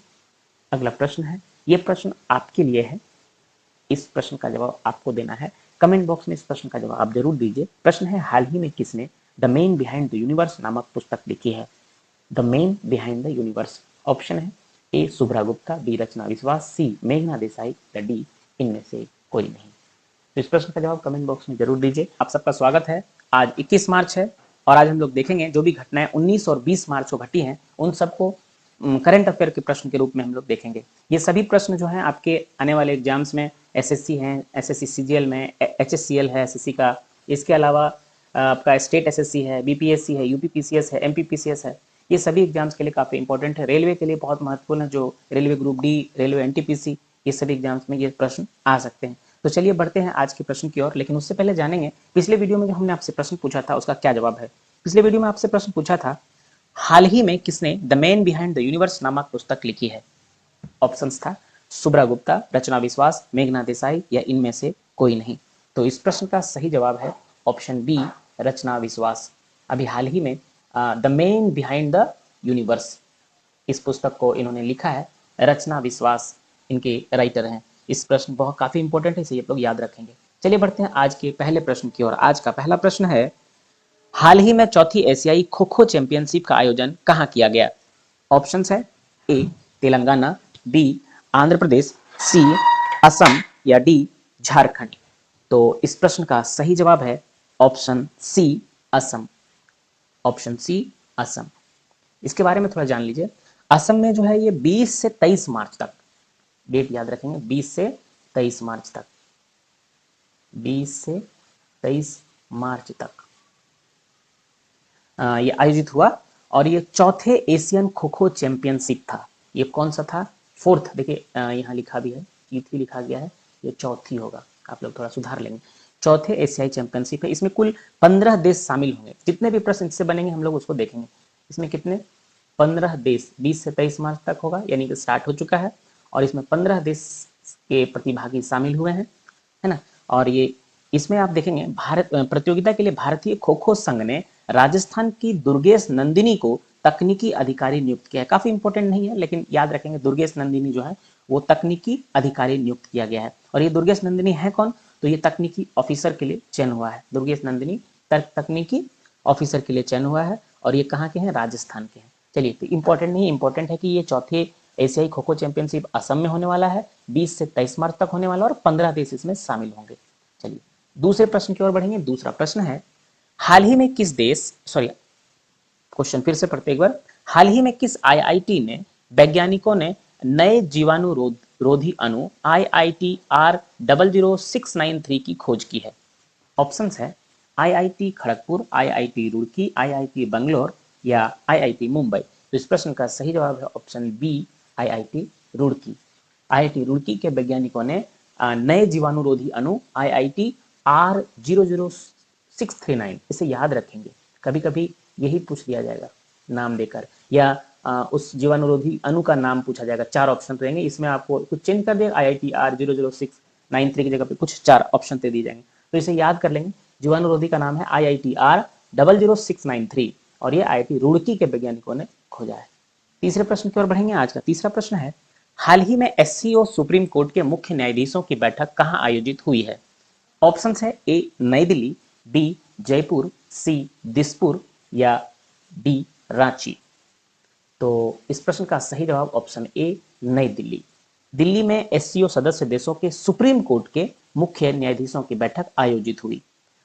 अगला प्रश्न है, ये प्रश्न आपके लिए है, इस प्रश्न का जवाब आपको देना है। कमेंट बॉक्स में इस प्रश्न का जवाब आप जरूर दीजिए। प्रश्न है, हाल ही में किसने the man behind the universe नामक पुस्तक लिखी है? The man behind the universe. Option है ए शुभ्रा गुप्ता, बी रचना विश्वास, सी मेघना देसाई या डी इनमें से कोई नहीं। तो इस प्रश्न का जवाब कमेंट बॉक्स में जरूर दीजिए। आप सबका स्वागत है। आज 21 मार्च है और आज हम लोग देखेंगे जो भी घटनाएं 19 और 20 मार्च को घटी हैं उन सबको करंट अफेयर के प्रश्न के रूप में हम लोग देखेंगे। ये सभी प्रश्न जो हैं आपके आने वाले एग्जाम्स में, एसएससी हैं, एसएससी सीजीएल में, एचएससीएल है एसएससी का, इसके अलावा आपका स्टेट एसएससी है, बीपीएससी है, यूपीपीसीएस है, एमपीपीसीएस है, ये सभी एग्जाम्स के लिए काफी इंपॉर्टेंट है। रेलवे के लिए बहुत महत्वपूर्ण है, जो railway group D, railway NTPC, ये सभी एग्जाम्स में ये प्रश्न आ सकते हैं। तो चलिए बढ़ते हैं आज के प्रश्न की ओर, लेकिन उससे पहले जानेंगे पिछले वीडियो में जो हमने आपसे प्रश्न पूछा था उसका क्या जवाब है। पिछले वीडियो में आपसे प्रश्न पूछा था, हाल ही में किसने the man behind the universe नामक पुस्तक लिखी है? ऑप्शंस था शुभ्रा गुप्ता, रचना विश्वास, मेघना देसाई या इनमें से कोई नहीं। तो इस प्रश्न का सही जवाब है ऑप्शन बी, रचना विश्वास। अभी हाल ही में the man behind the universe, इस पुस्तक को इन्होंने लिखा है, रचना विश्वास इनके राइटर हैं। इस प्रश्न बहुत काफी इंपॉर्टेंट है, इसे आप लोग याद रखेंगे। चलिए बढ़ते हैं आज के पहले प्रश्न की ओर। आज का पहला प्रश्न है, हाल ही में चौथी एशियाई खो खो चैंपियनशिप का आयोजन कहाँ किया गया? ऑप्शंस है ए तेलंगाना, बी आंध्र प्रदेश, सी असम या डी झारखंड। तो इस प्रश्न का सही जवाब है option C, Assam. Option C, Assam. इसके बारे में थोड़ा जान लीजिए। असम में जो है ये 20 से 23 मार्च तक, डेट याद रखेंगे, 20 से 23 मार्च तक, 20 से 23 मार्च तक ये आयोजित हुआ और ये चौथे एशियन खो खो चैंपियनशिप था। ये कौन सा था? फोर्थ, देखिए यहाँ लिखा भी है, चौथी लिखा गया है, ये चौथी होगा, आप लोग थोड़ा सुधार लेंगे। चौथे एशियाई चैंपियनशिप है। इसमें कुल 15 देश शामिल होंगे। जितने भी प्रश्न इससे बनेंगे हम लोग उसको देखेंगे। इसमें कितने 15 देश 20 से 23 मार्च तक होगा, यानी कि स्टार्ट हो चुका है, और इसमें 15 देश के प्रतिभागी शामिल हुए हैं, है ना। और ये इसमें आप देखेंगे भारत प्रतियोगिता के लिए भारतीय खो खो संघ ने राजस्थान की दुर्गेश नंदिनी को तकनीकी अधिकारी नियुक्त किया है। काफी इंपॉर्टेंट नहीं है, लेकिन याद रखेंगे दुर्गेश नंदिनी जो है वो तकनीकी अधिकारी नियुक्त किया गया है। और ये दुर्गेश नंदिनी है कौन, तो ये तकनीकी ऑफिसर के लिए चयन हुआ है। दुर्गेश नंदिनी तकनीकी ऑफिसर के लिए चयन हुआ है, और ये कहाँ के हैं, राजस्थान के हैं। चलिए, तो इंपॉर्टेंट नहीं, इंपॉर्टेंट है कि ये चौथे एशियाई खो खो चैंपियनशिप असम में होने वाला है, 20 से 23 मार्च तक होने वाला, और 15 देश इसमें शामिल होंगे। चलिए दूसरे प्रश्न की ओर बढ़ेंगे। दूसरा प्रश्न है, हाल ही में किस देश, सॉरी क्वेश्चन फिर से पढ़ते एक बार। हाल ही में किस आईआईटी ने वैज्ञानिकों ने नए जीवाणु रोधी अणु IITR 00693 की खोज की है? ऑप्शंस है IIT Kharagpur, IIT Roorkee, IIT Bangalore या IIT मुंबई। तो इस प्रश्न का सही जवाब है option B, IIT Roorkee. IIT Roorkee के वैज्ञानिकों ने नए जीवाणुरोधी अणु IITR 00639, इसे याद रखेंगे, कभी कभी यही पूछ लिया जाएगा नाम देकर, या उस जीवाणुरोधी अणु का नाम पूछा जाएगा। 4 ऑप्शन रहेंगे, इसमें आपको कुछ चेंज कर देगा, IITR 00693 की जगह पे कुछ 4 ऑप्शन दे दिए जाएंगे, तो इसे याद कर लेंगे। जीवाणुरोधी का नाम है IITR 00693, और ये IIT रुड़की के वैज्ञानिकों ने खोजा है। तीसरे प्रश्न की ओर बढ़ेंगे। आज का तीसरा प्रश्न है, हाल ही में SCO सुप्रीम कोर्ट के मुख्य न्यायाधीशों की बैठक कहां आयोजित हुई है? ऑप्शंस है ए नई दिल्ली, बी जयपुर, सी दिसपुर या डी रांची। तो इस प्रश्न का सही जवाब ऑप्शन ए नई दिल्ली। दिल्ली में SCO सदस्य देशों के सुप्रीम कोर्ट के मुख्य न्यायाधीशों की बैठक आयोजित हुई।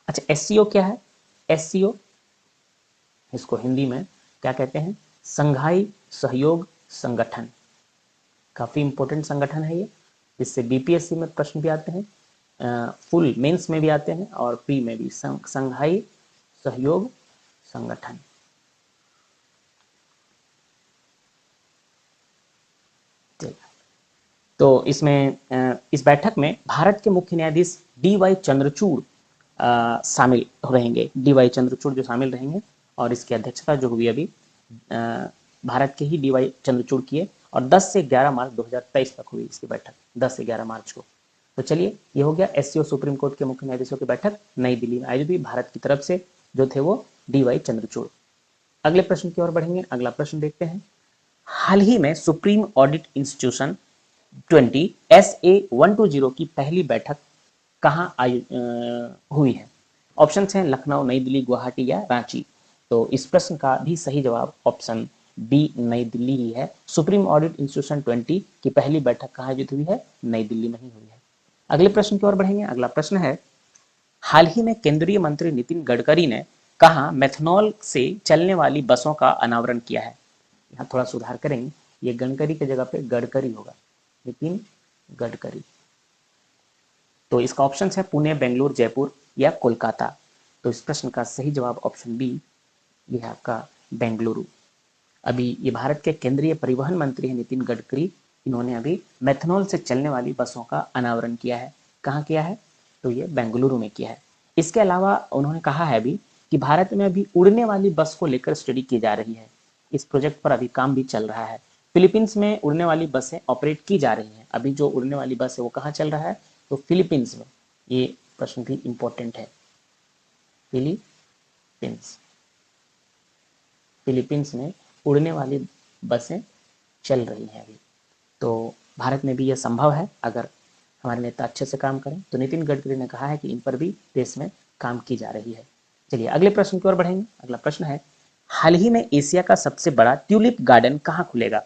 अच्छा, SCO क्या है? SCO इसको हिंदी में क्या कहते हैं? संघाई सहयोग संगठन। काफी इंपॉर्टेंट संगठन है ये, इससे BPSC में प्रश्न भी आते हैं, फुल मेंस में भी आते हैं और प्री में भी। संघाई सहयोग संगठन। तो इसमें इस बैठक में भारत के मुख्य न्यायाधीश DY चंद्रचूड़ शामिल रहेंगे। DY चंद्रचूड़ जो शामिल रहेंगे, और इसकी अध्यक्षता जो हुई अभी भारत के ही DY चंद्रचूड़ किए, और 10 से 11 मार्च 2023 तक हुई इसकी बैठक, 10 से 11 मार्च को। तो चलिए, ये हो गया SCO सुप्रीम कोर्ट के मुख्य न्यायाधीशों की बैठक नई दिल्ली में आयोजित हुई। भारत की तरफ से जो थे वो DY चंद्रचूड़। अगले प्रश्न की ओर बढ़ेंगे। अगला प्रश्न देखते हैं, हाल ही में सुप्रीम ऑडिट इंस्टीट्यूशन 20 SA120 की पहली बैठक कहां हुई है? ऑप्शन हैं लखनऊ, नई दिल्ली, गुवाहाटी या रांची। तो इस प्रश्न का भी सही जवाब ऑप्शन बी नई दिल्ली ही है। सुप्रीम ऑडिट इंस्टीट्यूशन 20 की पहली बैठक कहां आयोजित हुई है? नई दिल्ली में ही हुई है। अगले प्रश्न की ओर बढ़ेंगे। अगला प्रश्न है, हाल ही में केंद्रीय मंत्री नितिन गडकरी ने कहा मेथनॉल से चलने वाली बसों का अनावरण किया है? यहाँ थोड़ा सुधार करेंगे, ये गडकरी की जगह पे गडकरी होगा, नितिन गडकरी। तो इसका ऑप्शन है पुणे, बेंगलुरु, जयपुर या कोलकाता। तो इस प्रश्न का सही जवाब ऑप्शन बी, ये है आपका बेंगलुरु। अभी ये भारत के केंद्रीय परिवहन मंत्री हैं नितिन गडकरी, इन्होंने अभी मेथनॉल से चलने वाली बसों का अनावरण किया है। कहाँ किया है? तो ये बेंगलुरु में किया है। इसके अलावा उन्होंने कहा है अभी कि भारत में अभी उड़ने वाली बस को लेकर स्टडी की जा रही है। इस प्रोजेक्ट पर अभी काम भी चल रहा है। फिलीपींस में उड़ने वाली बसें ऑपरेट की जा रही हैं। अभी जो उड़ने वाली बस है वो कहाँ चल रहा है? तो फिलीपींस में। ये प्रश्न भी इंपॉर्टेंट है। फिलीपींस में उड़ने वाली बसें चल रही हैं अभी। तो भारत में भी यह संभव है अगर हमारे नेता अच्छे से काम करें। तो नितिन गडकरी ने कहा है कि इन पर भी देश में काम की जा रही है। चलिए अगले प्रश्न की ओर बढ़ेंगे। अगला प्रश्न है, हाल ही में एशिया का सबसे बड़ा ट्यूलिप गार्डन कहाँ खुलेगा?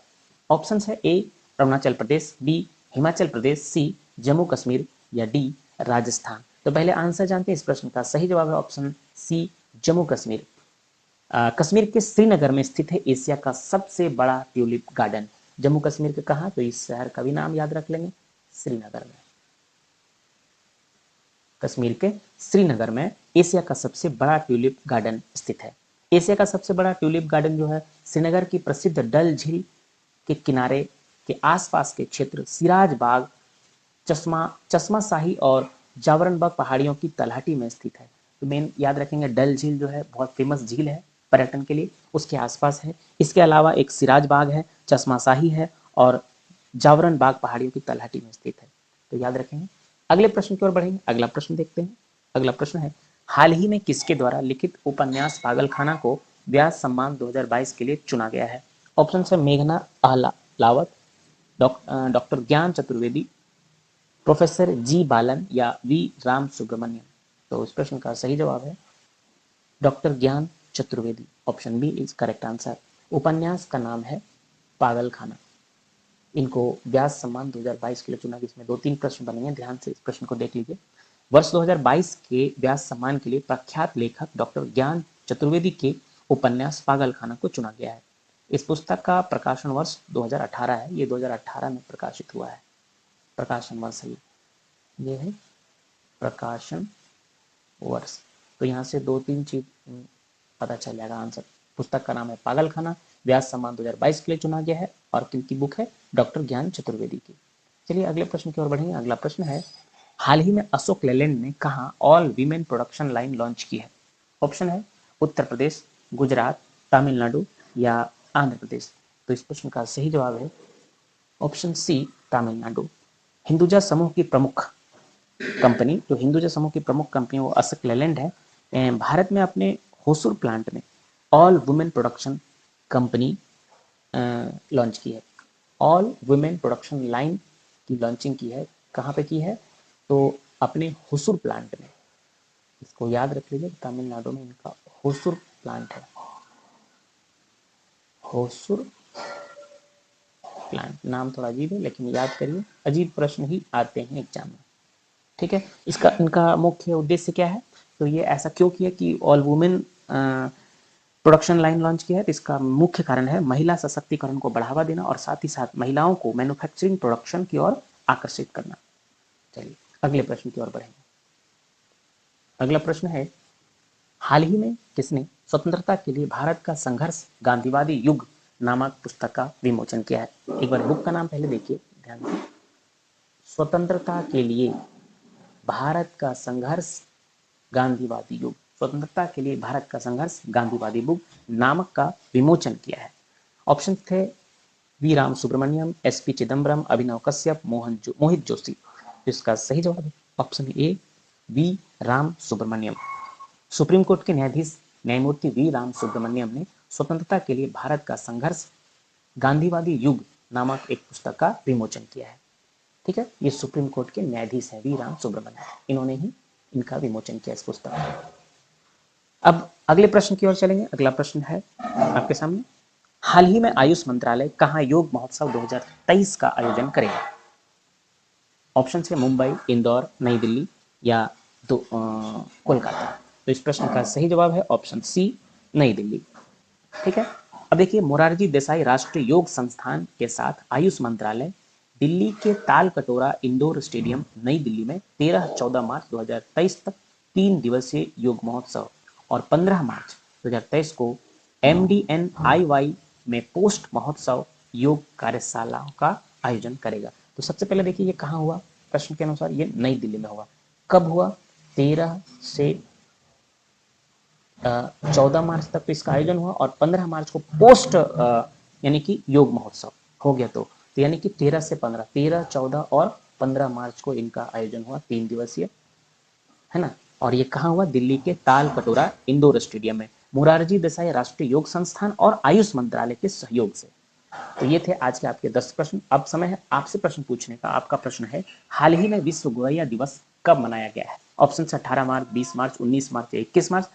ऑप्शन है ए अरुणाचल प्रदेश, बी हिमाचल प्रदेश, सी जम्मू कश्मीर या डी राजस्थान। तो पहले आंसर जानते हैं। इस प्रश्न का सही जवाब है ऑप्शन सी जम्मू कश्मीर। कश्मीर के श्रीनगर में स्थित है एशिया का सबसे बड़ा ट्यूलिप गार्डन। जम्मू कश्मीर के कहा? तो इस शहर का भी नाम याद रख लेंगे, श्रीनगर में। कश्मीर के श्रीनगर में एशिया का सबसे बड़ा ट्यूलिप गार्डन स्थित है। एशिया का सबसे बड़ा ट्यूलिप गार्डन जो है श्रीनगर की प्रसिद्ध डल झील के किनारे के आसपास के क्षेत्र सिराज बाग, चश्मा शाही और जावरण बाग पहाड़ियों की तलहटी में स्थित है। तो मेन याद रखेंगे, डल झील जो है बहुत फेमस झील है पर्यटन के लिए, उसके आसपास है। इसके अलावा एक सिराज बाग है, चश्मा शाही है, और जावरण बाग पहाड़ियों की तलहटी में स्थित है। तो याद रखेंगे। अगले प्रश्न की ओर बढ़ेंगे। अगला प्रश्न देखते हैं। अगला प्रश्न है, हाल ही में किसके द्वारा लिखित उपन्यास पागलखाना को व्यास सम्मान 2022 के लिए चुना गया है? ऑप्शन है मेघना अहलावत, डॉक्टर ज्ञान चतुर्वेदी, प्रोफेसर जी बालन या वी राम सुब्रमण्यम। तो इस प्रश्न का सही जवाब है doctor Gyan Chaturvedi. Option B is correct answer. उपन्यास का नाम है पागलखाना। इनको व्यास सम्मान 2022 के लिए चुना गया। इसमें 2-3 प्रश्न बनेंगे, ध्यान से इस प्रश्न को देख लीजिए। वर्ष 2022 के व्यास सम्मान के लिए प्रख्यात लेखक डॉक्टर ज्ञान चतुर्वेदी के उपन्यास पागलखाना को चुना गया है। इस पुस्तक का प्रकाशन वर्ष 2018 है। ये 2018 में प्रकाशित हुआ है। प्रकाशन वर्ष है ये है प्रकाशन वर्ष। तो यहाँ से 2-3 चीज पता चल जाएगा आंसर। पुस्तक का नाम है पागलखाना, व्यास सम्मान 2022 के लिए चुना गया है, और किनकी बुक है? डॉक्टर ज्ञान चतुर्वेदी की। चलिए अगले प्रश्न की ओर बढ़ेंगे। अगला प्रश्न है, हाल ही में अशोक लेलैंड ने कहा all women production line launch की है? ऑप्शन है उत्तर प्रदेश, गुजरात, तमिलनाडु या आंध्र प्रदेश। तो इस प्रश्न का सही जवाब है ऑप्शन सी, तमिलनाडु। हिंदुजा समूह की प्रमुख कंपनी, जो हिंदुजा समूह की प्रमुख कंपनी वो अशोक लेलैंड है। भारत में अपने होसुर प्लांट में all women production company launch की है। ऑल वुमेन प्रोडक्शन लाइन की लॉन्चिंग की है। कहाँ पे की है? तो अपने होसुर प्लांट में। इसको याद रख लीजिए, तमिलनाडु में इनका होसुर प्लांट है। होसुर प्लांट नाम थोड़ा अजीब है, लेकिन याद करिए, अजीब प्रश्न ही आते हैं एग्जाम में। ठीक है। इसका इनका मुख्य उद्देश्य क्या है? तो ये ऐसा क्यों किया कि all women production line launch किया है? तो इसका मुख्य कारण है महिला सशक्तिकरण को बढ़ावा देना और साथ ही साथ महिलाओं को मैन्युफैक्चरिंग प्रोडक्शन की ओर आकर्षित करना। चलिए अगले प्रश्न की ओर बढ़ेंगे। अगला प्रश्न है, हाल ही में किसने स्वतंत्रता के लिए भारत का संघर्ष गांधीवादी युग नामक पुस्तक का विमोचन किया है? एक बार बुक का नाम पहले देखिए ध्यान से। स्वतंत्रता के लिए भारत का संघर्ष गांधीवादी युग, स्वतंत्रता के लिए भारत का संघर्ष गांधीवादी युग नामक का विमोचन किया है। ऑप्शन थे V Ram Subramaniam, S P Chidambaram, Abhinav Kashyap, Mohit Joshi. इसका सही जवाब है option A, V Ram Subramaniam. Supreme court के न्यायाधीश न्यायमूर्ति वी राम सुब्रमण्यम ने स्वतंत्रता के लिए भारत का संघर्ष गांधीवादी युग नामक एक पुस्तक का विमोचन किया है। ठीक है, ये सुप्रीम कोर्ट के न्यायाधीश है वी राम सुब्रमण्यम, इन्होंने ही इनका विमोचन किया इस पुस्तक का। अब अगले प्रश्न की ओर चलेंगे। अगला प्रश्न है आपके सामने, हाल ही में आयुष मंत्रालय कहाँ योग महोत्सव 2023 का आयोजन करेगा? ऑप्शन है मुंबई, इंदौर, नई दिल्ली या कोलकाता। तो इस प्रश्न का सही जवाब है ऑप्शन सी, नई दिल्ली। ठीक है। अब देखिए, मोरारजी देसाई राष्ट्रीय योग संस्थान के साथ आयुष मंत्रालय दिल्ली के ताल कटोरा इंडोर स्टेडियम नई दिल्ली में 13-14 मार्च 2023 तक 3 दिवसीय योग महोत्सव और 15 मार्च 2023 को MDNIY में पोस्ट महोत्सव योग कार्यशालाओं का आयोजन करेगा। तो सबसे पहले देखिए ये कहाँ हुआ? प्रश्न के अनुसार ये नई दिल्ली में हुआ। कब हुआ? 13 से 14 मार्च तक तो इसका आयोजन हुआ, और 15 मार्च को पोस्ट यानी कि योग महोत्सव हो गया। तो यानी कि 13 से 15, 13, 14 और 15 मार्च को इनका आयोजन हुआ 3 दिवसीय, है ना। और ये कहाँ हुआ? दिल्ली के ताल कटोरा इंडोर स्टेडियम में, मोरारजी देसाई राष्ट्रीय योग संस्थान और आयुष मंत्रालय के सहयोग से। तो ये थे आज के आपके 10 प्रश्न। अब समय है आपसे प्रश्न पूछने का। आपका प्रश्न है, हाल ही में विश्व गौरैया दिवस कब मनाया गया है? ऑप्शन 18 मार्च, 20 मार्च, 19 मार्च या 21 मार्च।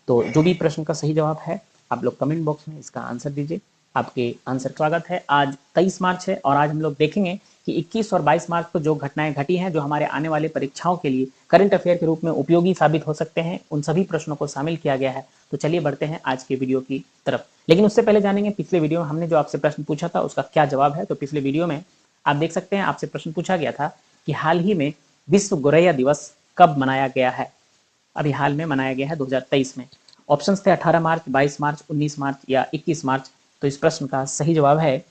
तो जो भी प्रश्न का सही जवाब है आप लोग कमेंट बॉक्स में इसका आंसर दीजिए। आपके आंसर स्वागत है। आज 23 मार्च है और आज हम लोग देखेंगे कि 21 और 22 मार्च को जो घटनाएं घटी हैं, जो हमारे आने वाले परीक्षाओं के लिए करंट अफेयर के रूप में उपयोगी साबित हो सकते हैं, उन सभी प्रश्नों को शामिल किया गया है। तो चलिए बढ़ते हैं आज के वीडियो की तरफ। लेकिन उससे पहले जानेंगे पिछले वीडियो में हमने जो आपसे प्रश्न पूछा था उसका क्या जवाब है। तो पिछले वीडियो में आप देख सकते हैं, आपसे प्रश्न पूछा गया था कि हाल ही में विश्व गौरैया दिवस कब मनाया गया है? अभी हाल में मनाया गया है 2023 में। ऑप्शंस थे 18 मार्च, 22 मार्च, 19 मार्च या 21 मार्च। तो इस प्रश्न का सही जवाब है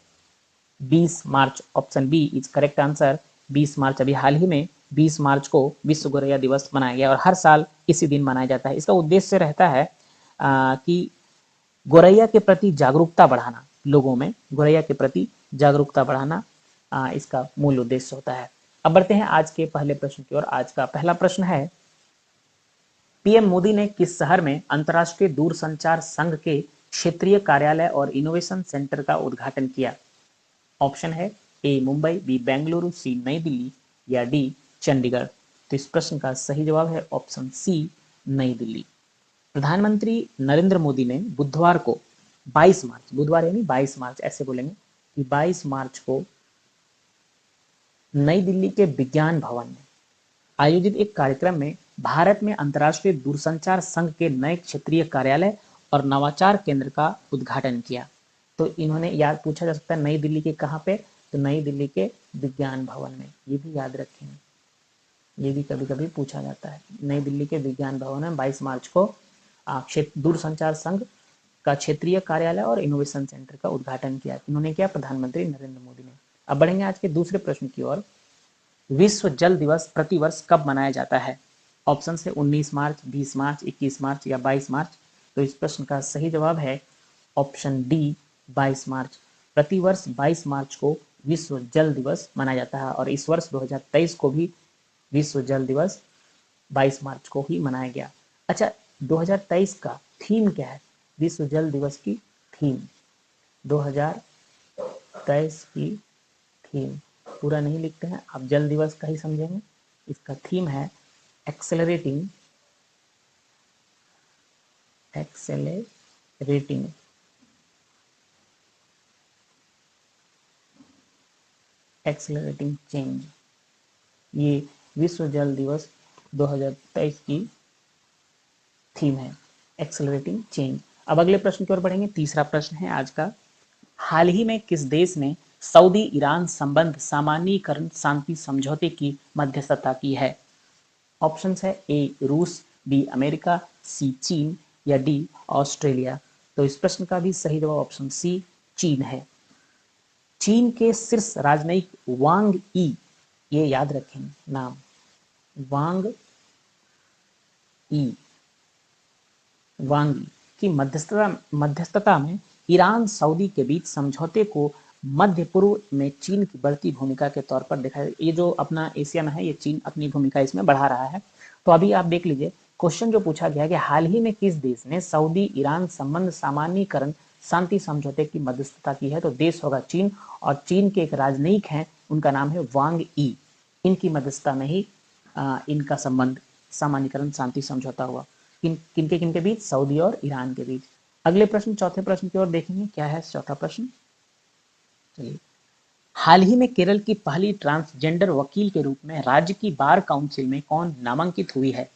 20 March. Option B is correct answer. 20 March अभी हाल ही में 20 मार्च को विश्व गोरैया दिवस मनाया गया और हर साल इसी दिन मनाया जाता है। इसका उद्देश्य रहता है कि गोरैया के प्रति जागरूकता बढ़ाना, लोगों में गोरैया के प्रति जागरूकता बढ़ाना इसका मूल उद्देश्य होता है। अब बढ़ते हैं आज के पहले प्रश्न की ओर। आज का पहला प्रश्न है, पीएम मोदी ने किस शहर में अंतर्राष्ट्रीय दूरसंचार संघ के क्षेत्रीय कार्यालय और इनोवेशन सेंटर का उद्घाटन किया? ऑप्शन है ए मुंबई, बी बेंगलुरु, सी नई दिल्ली या डी चंडीगढ़। तो इस प्रश्न का सही जवाब है ऑप्शन सी नई दिल्ली। प्रधानमंत्री नरेंद्र मोदी ने बुधवार को 22 मार्च, बुधवार यानी 22 मार्च ऐसे बोलेंगे कि 22 मार्च को नई दिल्ली के विज्ञान भवन में आयोजित एक कार्यक्रम में भारत में अंतर्राष्ट्रीय दूरसंचार संघ के नए क्षेत्रीय कार्यालय और नवाचार केंद्र का उद्घाटन किया। तो इन्होंने याद पूछा जा सकता है नई दिल्ली के कहाँ पे, तो नई दिल्ली के विज्ञान भवन में, ये भी याद रखेंगे, ये भी कभी कभी पूछा जाता है। नई दिल्ली के विज्ञान भवन में 22 मार्च को दूरसंचार संघ का क्षेत्रीय कार्यालय और इनोवेशन सेंटर का उद्घाटन किया। इन्होंने किया, प्रधानमंत्री नरेंद्र मोदी ने। अब बढ़ेंगे आज के दूसरे प्रश्न की ओर। विश्व जल दिवस प्रतिवर्ष कब मनाया जाता है? ऑप्शन है 19 मार्च, 20 मार्च, 21 मार्च या 22 मार्च। तो इस प्रश्न का सही जवाब है ऑप्शन डी 22 मार्च। प्रतिवर्ष 22 मार्च को विश्व जल दिवस मनाया जाता है और इस वर्ष 2023 को भी विश्व जल दिवस 22 मार्च को ही मनाया गया। अच्छा, 2023 का थीम क्या है? विश्व जल दिवस की थीम 2023 की थीम पूरा नहीं लिखते हैं आप, जल दिवस का ही समझेंगे। इसका थीम है एक्सेलरेटिंग चेंज। ये विश्व जल दिवस 2023 की थीम है, एक्सेलरेटिंग चेंज। अब अगले प्रश्न की ओर बढ़ेंगे। तीसरा प्रश्न है आज का, हाल ही में किस देश ने सऊदी ईरान संबंध सामान्यीकरण शांति समझौते की मध्यस्थता की है? ऑप्शन है ए रूस, बी अमेरिका, सी चीन या डी ऑस्ट्रेलिया। तो इस प्रश्न का भी सही जवाब ऑप्शन सी चीन है। चीन के शीर्ष राजनयिक वांग ई, ये याद रखें नाम, वांग ई की मध्यस्थता में ईरान सऊदी के बीच समझौते को मध्य पूर्व में चीन की बढ़ती भूमिका के तौर पर देखा। ये जो अपना एशिया में है, ये चीन अपनी भूमिका इसमें बढ़ा रहा है। तो अभी आप देख लीजिए, क्वेश्चन जो पूछा गया कि हाल ही में किस देश ने सऊदी ईरान संबंध सामान्यीकरण शांति समझौते की मध्यस्थता की है? तो देश होगा चीन, और चीन के एक राजनयिक हैं, उनका नाम है वांग ई। इनकी मध्यस्थता में ही इनका संबंध सामान्यीकरण शांति समझौता हुआ। किनके बीच? सऊदी और ईरान के बीच। अगले प्रश्न, चौथे प्रश्न की ओर देखेंगे। क्या है चौथा प्रश्न? चलिए, हाल ही में केरल की पहली ट्रांसजेंडर वकील के रूप में राज्य की बार काउंसिल में कौन नामांकित हुई है?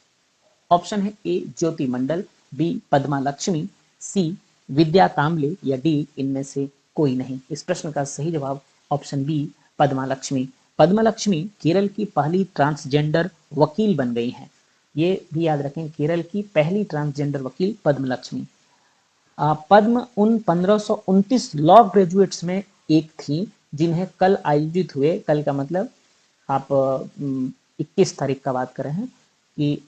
ऑप्शन है ए ज्योति मंडल, बी पद्मा लक्ष्मी, सी विद्या कामले या डी इनमें से कोई नहीं। इस प्रश्न का सही जवाब ऑप्शन बी पद्मा लक्ष्मी। पद्मा लक्ष्मी केरल की पहली ट्रांसजेंडर वकील बन गई हैं। ये भी याद रखें, केरल की पहली ट्रांसजेंडर वकील पद्म लक्ष्मी। पद्म उन 1529 लॉ ग्रेजुएट्स में एक थी जिन्हें कल आयोजित हुए, कल का मतलब आप 21 तारीख का बात कर रहे हैं, कि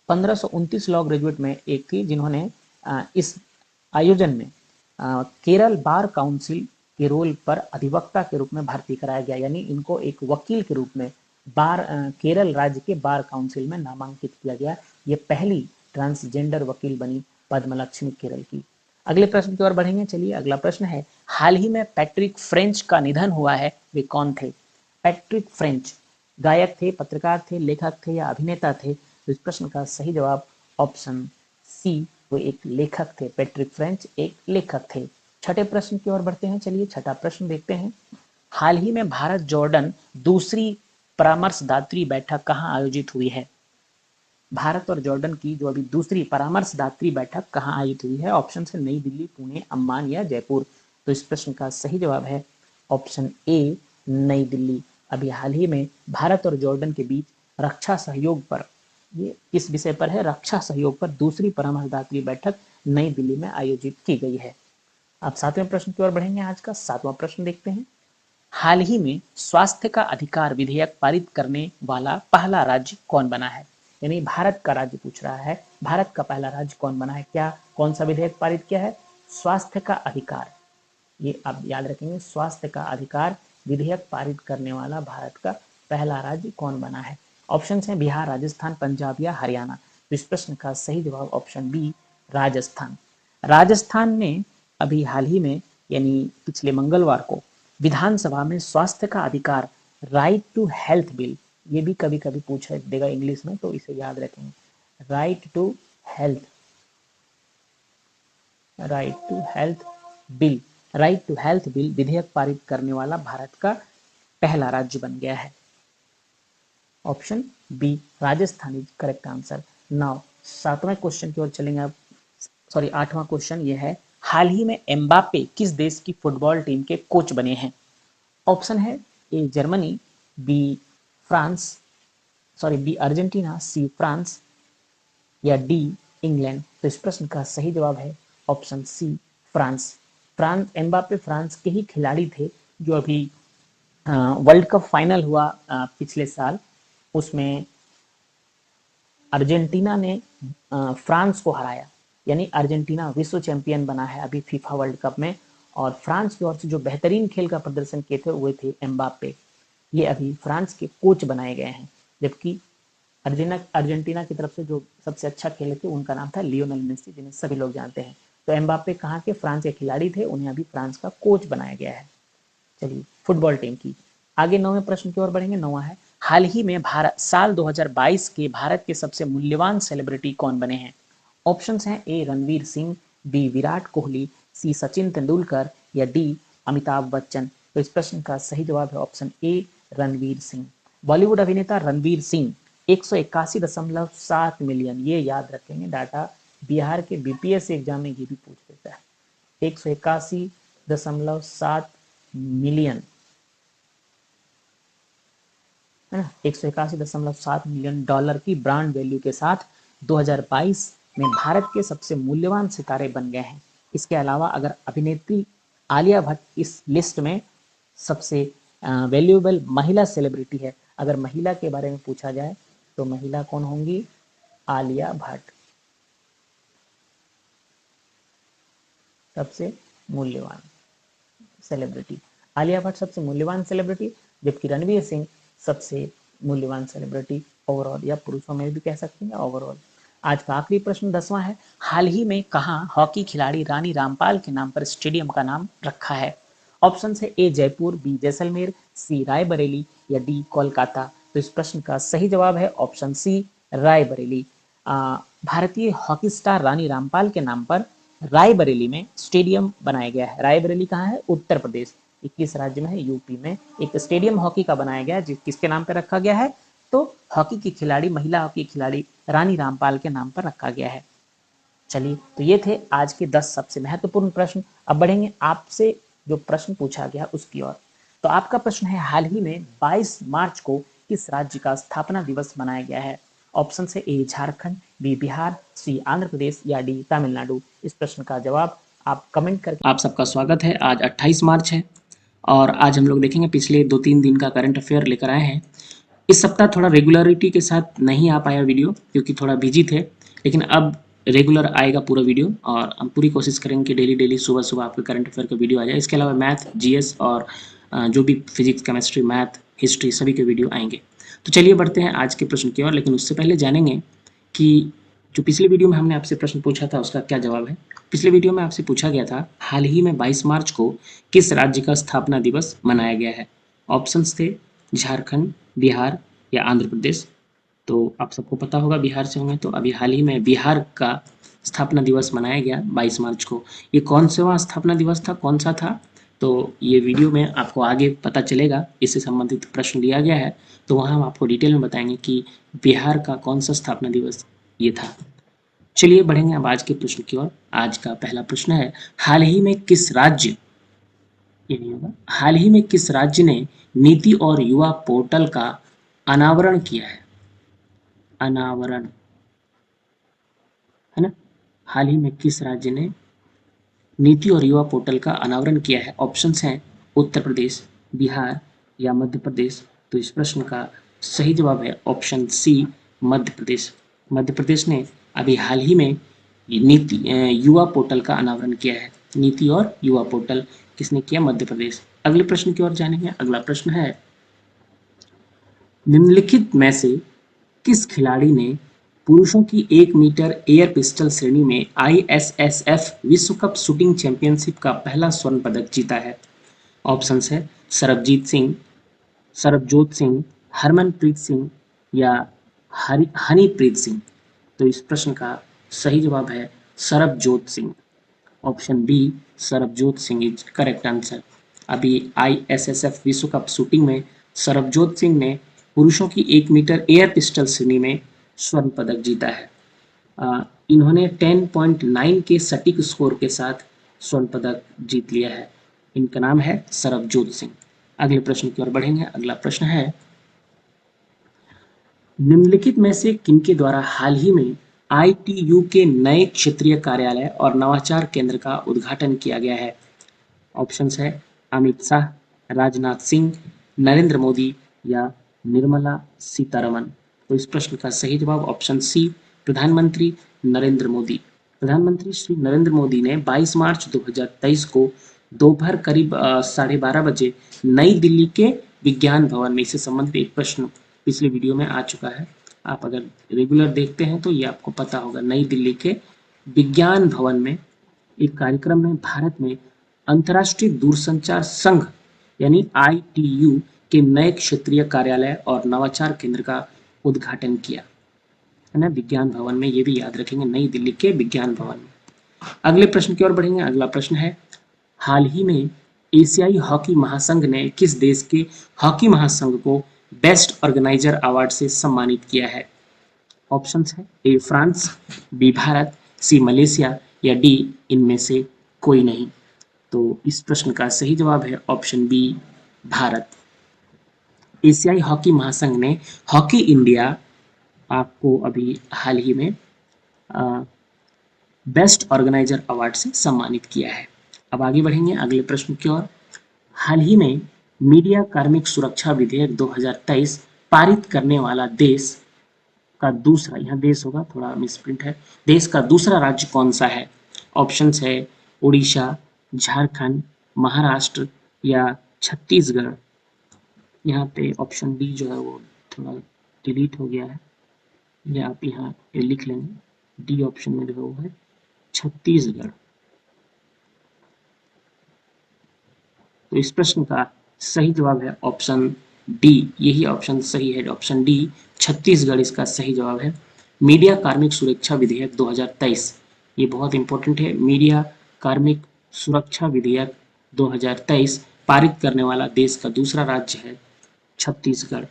1529 लॉ ग्रेजुएट में एक थी जिन्होंने इस आयोजन में केरल बार काउंसिल के रोल पर अधिवक्ता के रूप में भर्ती कराया गया, यानी इनको एक वकील के रूप में केरल राज्य के बार काउंसिल में नामांकित किया गया। ये पहली ट्रांसजेंडर वकील बनी पद्मा लक्ष्मी केरल की। अगले प्रश्न की ओर बढ़ेंगे। चलिए, अगला प्रश्न है, हाल ही में पैट्रिक फ्रेंच का निधन हुआ है, वे कौन थे? पैट्रिक फ्रेंच गायक थे, पत्रकार थे, लेखक थे या अभिनेता थे? तो इस प्रश्न का सही जवाब ऑप्शन सी, वो एक लेखक थे। पैट्रिक फ्रेंच एक लेखक थे। छठे प्रश्न की ओर बढ़ते हैं। चलिए, छठा प्रश्न देखते हैं। हाल ही में भारत जॉर्डन दूसरी परामर्शदात्री बैठक कहाँ आयोजित हुई है? भारत और जॉर्डन की जो अभी दूसरी परामर्शदात्री बैठक कहाँ आयोजित हुई है? ऑप्शन है नई दिल्ली, पुणे, अम्मान या जयपुर। तो इस प्रश्न का सही जवाब है ऑप्शन ए नई दिल्ली। अभी हाल ही में भारत और जॉर्डन के बीच रक्षा सहयोग पर, ये इस विषय पर है, रक्षा सहयोग पर दूसरी परामर्शदात्री बैठक नई दिल्ली में आयोजित की गई है। अब सातवें प्रश्न की ओर बढ़ेंगे। आज का सातवां प्रश्न देखते हैं। हाल ही में स्वास्थ्य का अधिकार विधेयक पारित करने वाला पहला राज्य कौन बना है? यानी भारत का राज्य पूछ रहा है, भारत का पहला राज्य कौन बना है, क्या कौन सा विधेयक पारित किया है? स्वास्थ्य का अधिकार, ये आप याद रखेंगे, स्वास्थ्य का अधिकार विधेयक पारित करने वाला भारत का पहला राज्य कौन बना है? ऑप्शन है बिहार, राजस्थान, पंजाब या हरियाणा। तो इस प्रश्न का सही जवाब ऑप्शन बी, राजस्थान। राजस्थान ने अभी हाल ही में यानी पिछले मंगलवार को विधानसभा में स्वास्थ्य का अधिकार, राइट टू हेल्थ बिल, ये भी कभी कभी पूछा देगा इंग्लिश में, तो इसे याद रखेंगे, right to health, right to health bill, right to health bill विधेयक पारित करने वाला भारत का पहला राज्य बन गया है। Option B, Rajasthan is correct answer. Now 7वें क्वेश्चन की ओर चलेंगे आप, सॉरी 8वां क्वेश्चन ये है, हाल ही में एम्बापे किस देश की फुटबॉल टीम के कोच बने हैं? ऑप्शन है A Germany, B France, sorry B Argentina, C France या डी इंग्लैंड। तो इस प्रश्न का सही जवाब है option C, France. France, Mbappe France के ही खिलाड़ी थे जो अभी वर्ल्ड कप फाइनल हुआ पिछले साल, उसमें अर्जेंटीना ने फ्रांस को हराया, यानी अर्जेंटीना विश्व चैंपियन बना है अभी फीफा वर्ल्ड कप में। और फ्रांस की ओर से जो बेहतरीन खेल का प्रदर्शन किए थे वो थे एम्बापे, ये अभी फ्रांस के कोच बनाए गए हैं। जबकि अर्जेंटीना की तरफ से जो सबसे अच्छा खेले थे उनका नाम था लियोनेल मेसी, जिन्हें सभी लोग जानते हैं। तो एम्बापे कहाँ के, फ्रांस के खिलाड़ी थे, उन्हें अभी फ्रांस का कोच बनाया गया है। चलिए फुटबॉल टीम की आगे 9वें प्रश्न की ओर बढ़ेंगे। 9वां है, हाल ही में भारत साल 2022 के भारत के सबसे मूल्यवान सेलिब्रिटी कौन बने हैं? ऑप्शंस हैं ए रणवीर सिंह, बी विराट कोहली, सी सचिन तेंदुलकर या डी अमिताभ बच्चन। तो इस प्रश्न का सही जवाब है ऑप्शन ए, रणवीर सिंह। बॉलीवुड अभिनेता रणवीर सिंह 181.7 मिलियन, ये याद रखेंगे डाटा, बिहार के बीपीएससी एग्जाम में ये भी पूछ देता है। 181.7 मिलियन है ना, 181.7 मिलियन डॉलर की ब्रांड वैल्यू के साथ 2022 में भारत के सबसे मूल्यवान सितारे बन गए हैं। इसके अलावा अगर अभिनेत्री आलिया भट्ट इस लिस्ट में सबसे वैल्यूएबल महिला सेलिब्रिटी है, अगर महिला के बारे में पूछा जाए तो महिला कौन होंगी? आलिया भट्ट, सबसे मूल्यवान सेलिब्रिटी। आलिया भट्ट सबसे मूल्यवान सेलिब्रिटी, जबकि रणवीर सिंह सबसे मूल्यवान सेलिब्रिटी ओवरऑल, या पुरुषों में भी कह सकते हैं ओवरऑल। आज का आखिरी प्रश्न 10वां है, हाल ही में कहाँ हॉकी खिलाड़ी रानी रामपाल के नाम पर स्टेडियम का नाम रखा है? ऑप्शन है ए जयपुर, बी जैसलमेर, सी रायबरेली या डी कोलकाता। तो इस प्रश्न का सही जवाब है ऑप्शन सी, रायबरेली। भारतीय हॉकी स्टार रानी रामपाल के नाम पर रायबरेली में स्टेडियम बनाया गया है। रायबरेली कहाँ है? उत्तर प्रदेश, 21 राज्य में है, यूपी में। एक स्टेडियम हॉकी का बनाया गया है, किसके नाम पर रखा गया है? तो हॉकी की खिलाड़ी, महिला हॉकी खिलाड़ी रानी रामपाल के नाम पर रखा गया है। चलिए, तो ये थे आज के 10 सबसे महत्वपूर्ण प्रश्न। अब बढ़ेंगे आपसे जो प्रश्न पूछा गया उसकी ओर। तो आपका प्रश्न है, हाल ही में 22 मार्च को किस राज्य का स्थापना दिवस मनाया गया है? ऑप्शन है ए झारखंड, बी बिहार, सी आंध्र प्रदेश या डी तमिलनाडु। इस प्रश्न का जवाब आप कमेंट करके। आप सबका स्वागत है। आज 28 मार्च है और आज हम लोग देखेंगे पिछले 2-3 दिन का करंट अफेयर लेकर आए हैं। इस सप्ताह थोड़ा रेगुलरिटी के साथ नहीं आ पाया वीडियो क्योंकि थोड़ा बिजी थे, लेकिन अब रेगुलर आएगा पूरा वीडियो और हम पूरी कोशिश करेंगे कि डेली डेली सुबह सुबह आपके करंट अफेयर का वीडियो आ जाए। इसके अलावा मैथ, जीएस और जो भी फिजिक्स, केमिस्ट्री, मैथ, हिस्ट्री सभी के वीडियो आएंगे। तो चलिए बढ़ते हैं आज के प्रश्न की ओर, लेकिन उससे पहले जानेंगे कि जो पिछले वीडियो में हमने आपसे प्रश्न पूछा था उसका क्या जवाब है। पिछले वीडियो में आपसे पूछा गया था, हाल ही में 22 मार्च को किस राज्य का स्थापना दिवस मनाया गया है? ऑप्शंस थे झारखंड, बिहार या आंध्र प्रदेश। तो आप सबको पता होगा, बिहार से होंगे, तो अभी हाल ही में बिहार का स्थापना दिवस मनाया गया 22 मार्च को। ये कौन सा स्थापना दिवस था, कौन सा था? तो ये वीडियो में आपको आगे पता चलेगा, इससे संबंधित प्रश्न लिया गया है, तो वहाँ हम आपको डिटेल में बताएंगे कि बिहार का कौन सा स्थापना दिवस ये था। चलिए बढ़ेंगे अब आज के प्रश्न की ओर। आज का पहला प्रश्न है, हाल ही में किस राज्य, ये नहीं होगा, हाल ही में किस राज्य ने नीति और युवा पोर्टल का अनावरण किया है? अनावरण, है ना? हाल ही में किस राज्य ने नीति और युवा पोर्टल का अनावरण किया है? ऑप्शंस हैं उत्तर प्रदेश, बिहार या मध्य प्रदेश? तो इस प्रश्न का सही जवाब है ऑप्शन सी, मध्य प्रदेश। मध्य प्रदेश ने अभी हाल ही में नीति युवा पोर्टल का अनावरण किया है। नीति और युवा पोर्टल किसने किया? मध्य प्रदेश। अगले प्रश्न की ओर जानेंगे। अगला प्रश्न है, निम्नलिखित में से किस खिलाड़ी ने पुरुषों की 1 मीटर एयर पिस्टल श्रेणी में ISSF विश्व कप शूटिंग चैंपियनशिप का पहला स्वर्ण पदक जीता है? ऑप्शंस है सरबजीत सिंह, सरबजोत सिंह, हरमनप्रीत सिंह या हनीप्रीत सिंह। तो इस प्रश्न का सही जवाब है Sarabjot Singh. Option B, Sarabjot Singh is correct answer. अभी ISSF विश्व कप शूटिंग में सरबजोत सिंह ने पुरुषों की 1 मीटर एयर पिस्टल श्रेणी में स्वर्ण पदक जीता है। इन्होंने 10.9 के सटीक स्कोर के साथ स्वर्ण पदक जीत लिया है। इनका नाम है सरबजोत सिंह। अगले प्रश्न की ओर बढ़ेंगे। अगला प्रश्न है, निम्नलिखित में से किनके द्वारा हाल ही में ITU के नए क्षेत्रीय कार्यालय और नवाचार केंद्र का उद्घाटन किया गया है? ऑप्शंस है अमित शाह, राजनाथ सिंह, नरेंद्र मोदी या निर्मला सीतारमन। तो इस प्रश्न का सही जवाब ऑप्शन सी, प्रधानमंत्री नरेंद्र मोदी। प्रधानमंत्री श्री नरेंद्र मोदी ने 22 मार्च 2023 को दोपहर करीब 12:30 बजे नई दिल्ली के विज्ञान भवन में, इससे संबंधित एक प्रश्न पिछले वीडियो में आ चुका है, आप अगर रेगुलर देखते हैं तो ये आपको पता होगा। नई दिल्ली के विज्ञान भवन में एक कार्यक्रम में भारत में अंतर्राष्ट्रीय दूरसंचार संघ यानी ITU के नए क्षेत्रीय कार्यालय और नवाचार केंद्र का उद्घाटन किया है ना, विज्ञान भवन में। ये भी याद रखेंगे, नई दिल्ली के विज्ञान भवन में। अगले प्रश्न की ओर बढ़ेंगे। अगला प्रश्न है, हाल ही में एशियाई हॉकी महासंघ ने किस देश के हॉकी महासंघ को बेस्ट ऑर्गेनाइजर अवार्ड से सम्मानित किया है? ऑप्शंस है A France, B Bharat, C Malaysia या डी इनमें से कोई नहीं। तो इस प्रश्न का सही जवाब है ऑप्शन बी, भारत। एशियाई हॉकी महासंघ ने हॉकी इंडिया आपको अभी हाल ही में बेस्ट ऑर्गेनाइजर अवार्ड से सम्मानित किया है। अब आगे बढ़ेंगे अगले प्रश्न की ओर। हाल ही में मीडिया कार्मिक सुरक्षा विधेयक 2023 पारित करने वाला देश का दूसरा, यहाँ देश होगा, थोड़ा मिसप्रिंट है, देश का दूसरा राज्य कौन सा है? ऑप्शंस है उड़ीसा, झारखंड, महाराष्ट्र या छत्तीसगढ़। यहाँ पे ऑप्शन डी जो है वो थोड़ा डिलीट हो गया है, ये आप यहाँ लिख लेंगे। डी ऑप्शन में जो है वो है छत्तीसगढ़। तो इस प्रश्न का सही जवाब है ऑप्शन डी, यही ऑप्शन सही है, ऑप्शन डी छत्तीसगढ़ इसका सही जवाब है। मीडिया कार्मिक सुरक्षा विधेयक 2023, ये बहुत इंपॉर्टेंट है, मीडिया कार्मिक सुरक्षा विधेयक 2023 पारित करने वाला देश का दूसरा राज्य है छत्तीसगढ़।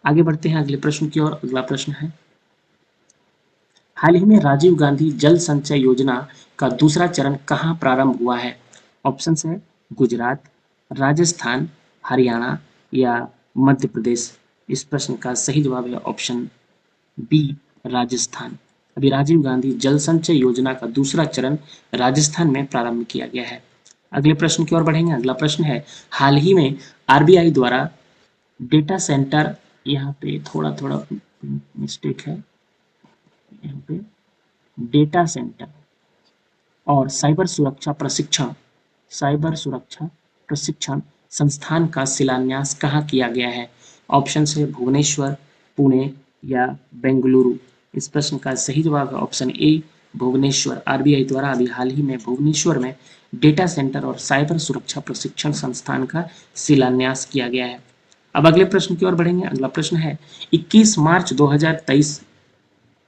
आगे बढ़ते हैं अगले प्रश्न की ओर। अगला प्रश्न है, हाल ही में राजीव गांधी जल संचय योजना का दूसरा चरण कहाँ प्रारंभ हुआ है? ऑप्शंस है गुजरात, राजस्थान, हरियाणा या मध्य प्रदेश। इस प्रश्न का सही जवाब है ऑप्शन बी, राजस्थान। अभी राजीव गांधी जल संचय योजना का दूसरा चरण राजस्थान में प्रारंभ किया गया है। अगले प्रश्न की ओर बढ़ेंगे। अगला प्रश्न है, हाल ही में RBI द्वारा डेटा सेंटर, यहाँ पे थोड़ा मिस्टेक है, यहाँ पे डेटा सेंटर और साइबर सुरक्षा प्रशिक्षण संस्थान का शिलान्यास कहाँ किया गया है? ऑप्शन है भुवनेश्वर, पुणे या बेंगलुरु। इस प्रश्न का सही जवाब है ऑप्शन ए, भुवनेश्वर। RBI द्वारा अभी हाल ही में भुवनेश्वर में डेटा सेंटर और साइबर सुरक्षा प्रशिक्षण संस्थान का शिलान्यास किया गया है। अब अगले प्रश्न की ओर बढ़ेंगे। अगला प्रश्न है, 21 मार्च 2023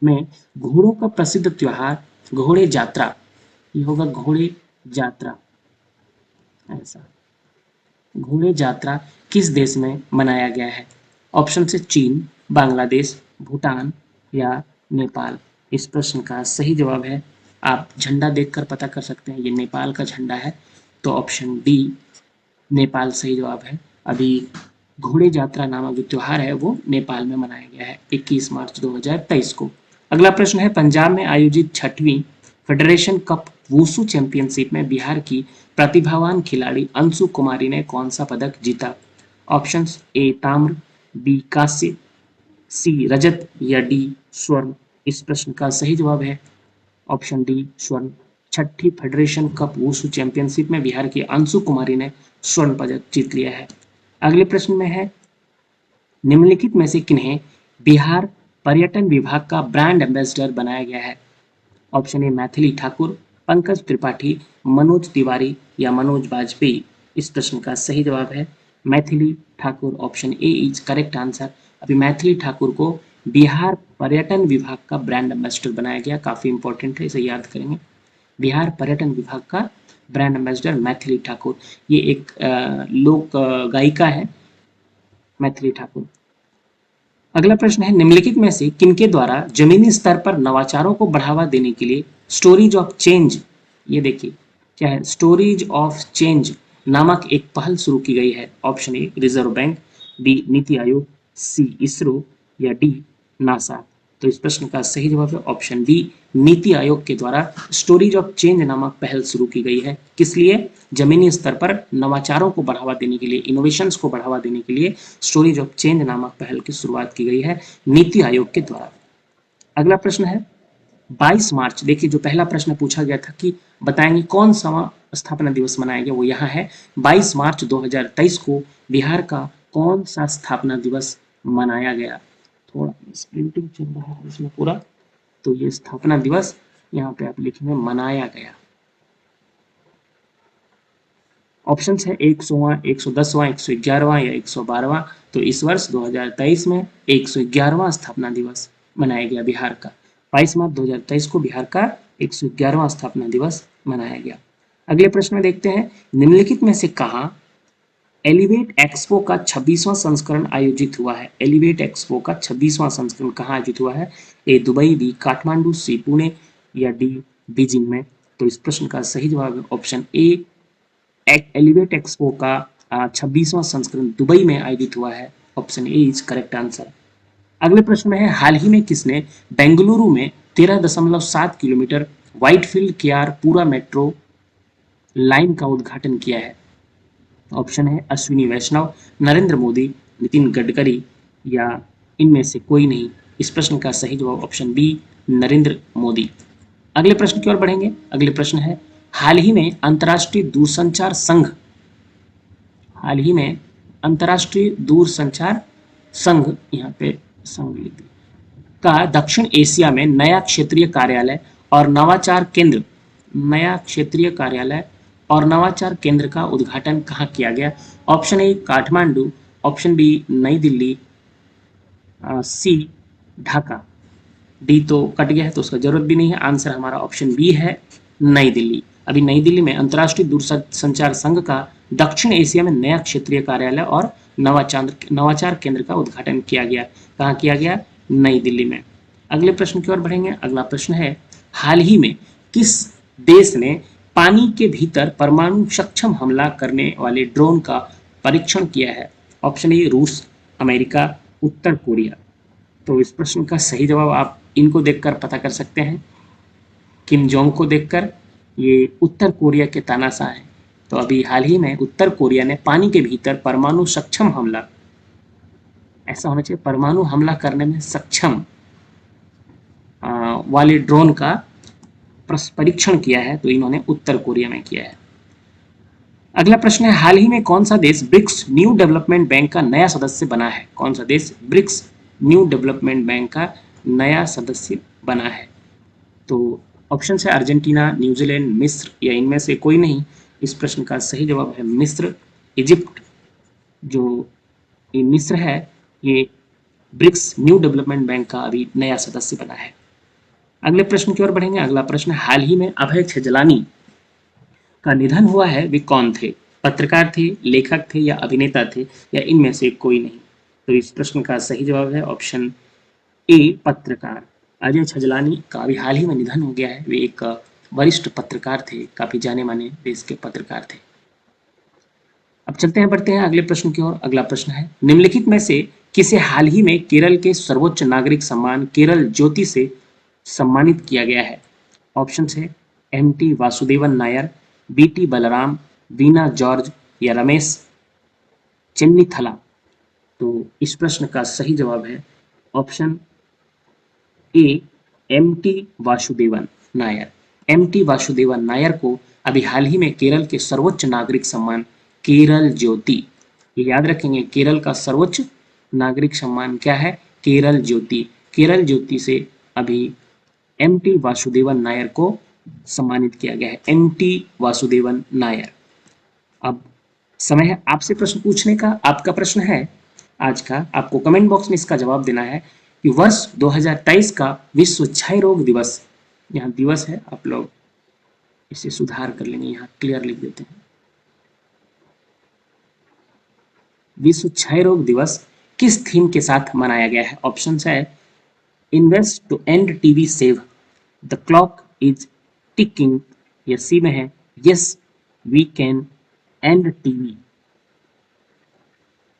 में घोड़ों का प्रसिद्ध त्योहार घोड़े यात्रा, ये होगा घोड़े यात्रा, ऐसा घोड़े यात्रा किस देश में मनाया गया है? ऑप्शन से चीन, बांग्लादेश, भूटान या नेपाल। इस प्रश्न का सही जवाब है, आप झंडा देखकर पता कर सकते हैं, ये नेपाल का झंडा है, तो ऑप्शन डी नेपाल सही जवाब है। अभी घोड़े यात्रा नामक जो त्योहार है वो नेपाल में मनाया गया है 21 मार्च 2023 को। अगला प्रश्न है, पंजाब में आयोजित 6वीं फेडरेशन कप वुशु चैंपियनशिप में बिहार की प्रतिभावान खिलाड़ी अंशु कुमारी ने कौन सा पदक जीता? ऑप्शंस ए ताम्र, बी कांस्य, सी रजत या डी स्वर्ण। इस प्रश्न का सही जवाब है ऑप्शन डी स्वर्ण। छठी फेडरेशन कप वुशु चैंपियनशिप में बिहार की अंशु कुमारी ने स्वर्ण पदक जीत लिया है। अगले प्रश्न में है, निम्नलिखित में से किन्हें बिहार पर्यटन विभाग का ब्रांड एम्बेसडर बनाया गया है? ऑप्शन ए मैथिली ठाकुर, पंकज त्रिपाठी, मनोज तिवारी या मनोज बाजपेयी। इस प्रश्न का सही जवाब है Maithili Thakur. Option A is correct answer. अभी मैथिली ठाकुर को बिहार पर्यटन विभाग का ब्रांड एम्बेसडर बनाया गया, काफी इंपॉर्टेंट है, इसे याद करेंगे। बिहार पर्यटन विभाग का ब्रांड एम्बेसडर मैथिली ठाकुर। ये एक लोक गायिका है मैथिली ठाकुर। अगला प्रश्न है, निम्नलिखित में से किनके द्वारा जमीनी स्तर पर नवाचारों को बढ़ावा देने के लिए स्टोरीज ऑफ चेंज, ये देखिए क्या है, स्टोरीज ऑफ चेंज नामक एक पहल शुरू की गई है? Option A reserve bank, B NITI Aayog, सी इसरो या डी नासा। तो इस प्रश्न का सही जवाब है ऑप्शन डी, नीति आयोग के द्वारा स्टोरीज ऑफ चेंज नामक पहल शुरू की गई है। किस लिए? जमीनी स्तर पर नवाचारों को बढ़ावा देने के लिए, इनोवेशंस को बढ़ावा देने के लिए स्टोरीज ऑफ चेंज नामक पहल की शुरुआत की गई है नीति आयोग के द्वारा। अगला प्रश्न है 22 मार्च, देखिए जो पहला प्रश्न पूछा गया था कि बताएंगे कौन सा स्थापना दिवस मनाया गया, वो यहाँ है 22 मार्च 2023 को बिहार का कौन सा स्थापना दिवस मनाया गया? थोड़ा प्रिंटिंग चल रहा है इसमें पूरा, तो ये स्थापना दिवस यहाँ पे आप लिखेंगे मनाया गया। ऑप्शन है 100वां, 110वां, 111वां या 112वां। तो इस वर्ष 2023 में 111वां स्थापना दिवस मनाया गया बिहार का। 22 मार्च 2023 को बिहार का 111वां स्थापना दिवस मनाया गया। अगले प्रश्न में देखते हैं, निम्नलिखित में से कहाँ एलिवेट एक्सपो का 26वां संस्करण आयोजित हुआ है? एलिवेट एक्सपो का 26वां संस्करण कहाँ आयोजित हुआ है? ए दुबई, बी काठमांडू, सी पुणे या डी बीजिंग में। तो इस प्रश्न का सही जवाब है ऑप्शन ए, एलिवेट एक्सपो का 26वां संस्करण दुबई में आयोजित हुआ है। Option A is correct answer. अगले प्रश्न में है, हाल ही में किसने बेंगलुरु में 13.7 किलोमीटर व्हाइटफील्ड केआर पूरा मेट्रो लाइन का उद्घाटन किया है? ऑप्शन है अश्विनी वैष्णव, नरेंद्र मोदी, नितिन गडकरी या इनमें से कोई नहीं। इस प्रश्न का सही जवाब ऑप्शन बी, नरेंद्र मोदी। अगले प्रश्न की ओर बढ़ेंगे। अगले प्रश्न है, हाल ही में अंतर्राष्ट्रीय दूरसंचार संघ, हाल ही में अंतर्राष्ट्रीय दूरसंचार संघ, यहाँ पे संघ लिख दिया, का दक्षिण एशिया में नया क्षेत्रीय कार्यालय और नवाचार केंद्र, नया क्षेत्रीय कार्यालय और नवाचार केंद्र का उद्घाटन कहाँ किया गया? Option A Kathmandu, option B New Delhi, C Dhaka. D तो कट गया है तो उसका जरूरत भी नहीं है, आंसर हमारा ऑप्शन बी है नई दिल्ली। अभी नई दिल्ली में अंतर्राष्ट्रीय दूरसंचार संघ का दक्षिण एशिया में नया क्षेत्रीय कार्यालय और नवाचार केंद्र का उद्घाटन किया गया। कहाँ किया गया? नई दिल्ली में। अगले प्रश्न की ओर बढ़ेंगे। अगला प्रश्न है, हाल ही में किस देश ने पानी के भीतर परमाणु सक्षम हमला करने वाले ड्रोन का परीक्षण किया है? ऑप्शन ए रूस, अमेरिका, उत्तर कोरिया। तो इस प्रश्न का सही जवाब आप इनको देखकर पता कर सकते हैं, किम जोंग को देखकर। ये उत्तर कोरिया के तानाशाह हैं। तो अभी हाल ही में उत्तर कोरिया ने पानी के भीतर परमाणु सक्षम हमला, ऐसा होना चाहिए परमाणु हमला करने में सक्षम वाले ड्रोन का परीक्षण किया है, तो इन्होंने उत्तर कोरिया में किया है। अगला प्रश्न है, हाल ही में कौन सा देश ब्रिक्स न्यू डेवलपमेंट बैंक का नया सदस्य बना है? कौन सा देश ब्रिक्स न्यू डेवलपमेंट बैंक का नया सदस्य बना है? तो ऑप्शन है अर्जेंटीना, न्यूजीलैंड, मिस्र या इनमें से कोई नहीं। इस प्रश्न का सही जवाब है मिस्र, इजिप्ट। जो ये मिस्र है, ये ब्रिक्स न्यू डेवलपमेंट बैंक का अभी नया सदस्य बना है। अगले प्रश्न की ओर बढ़ेंगे। अगला प्रश्न, हाल ही में अभय छजलानी का निधन हुआ है, वे कौन थे? पत्रकार थे, लेखक थे या अभिनेता थे या इनमें से कोई नहीं? तो इस प्रश्न का सही जवाब है ऑप्शन ए, पत्रकार। अजय छजलानी का अभी हाल ही में निधन हो गया है। वे एक वरिष्ठ पत्रकार थे, काफी जाने माने देश के पत्रकार थे। अब चलते हैं, बढ़ते हैं अगले प्रश्न की ओर। अगला प्रश्न है, निम्नलिखित में से किसे हाल ही में केरल के सर्वोच्च नागरिक सम्मान केरल ज्योति से सम्मानित किया गया है? ऑप्शन है MT. Vasudevan Nair, BT. Balram, Veena George या रमेश चेन्नीथला। तो इस प्रश्न का सही जवाब है option A, M T Vasudevan Nair. M T Vasudevan Nair को अभी हाल ही में केरल के सर्वोच्च नागरिक सम्मान केरल ज्योति, ये याद रखेंगे, केरल का सर्वोच्च नागरिक सम्मान क्या है? केरल ज्योति। केरल ज्योति से अभी एम टी वासुदेवन नायर को सम्मानित किया गया है, एम टी वासुदेवन नायर। अब समय है आपसे प्रश्न पूछने का। आपका प्रश्न है आज का, आपको कमेंट बॉक्स में इसका जवाब देना है कि वर्ष 2023 का विश्व क्षय रोग दिवस, यहाँ दिवस है, आप लोग इसे सुधार कर लेंगे, यहाँ क्लियर लिख देते हैं, विश्व क्षय रोग दिवस किस थीम के साथ मनाया गया है? ऑप्शन है invest to end TB save, the clock is ticking, या सी में है yes we can end TB.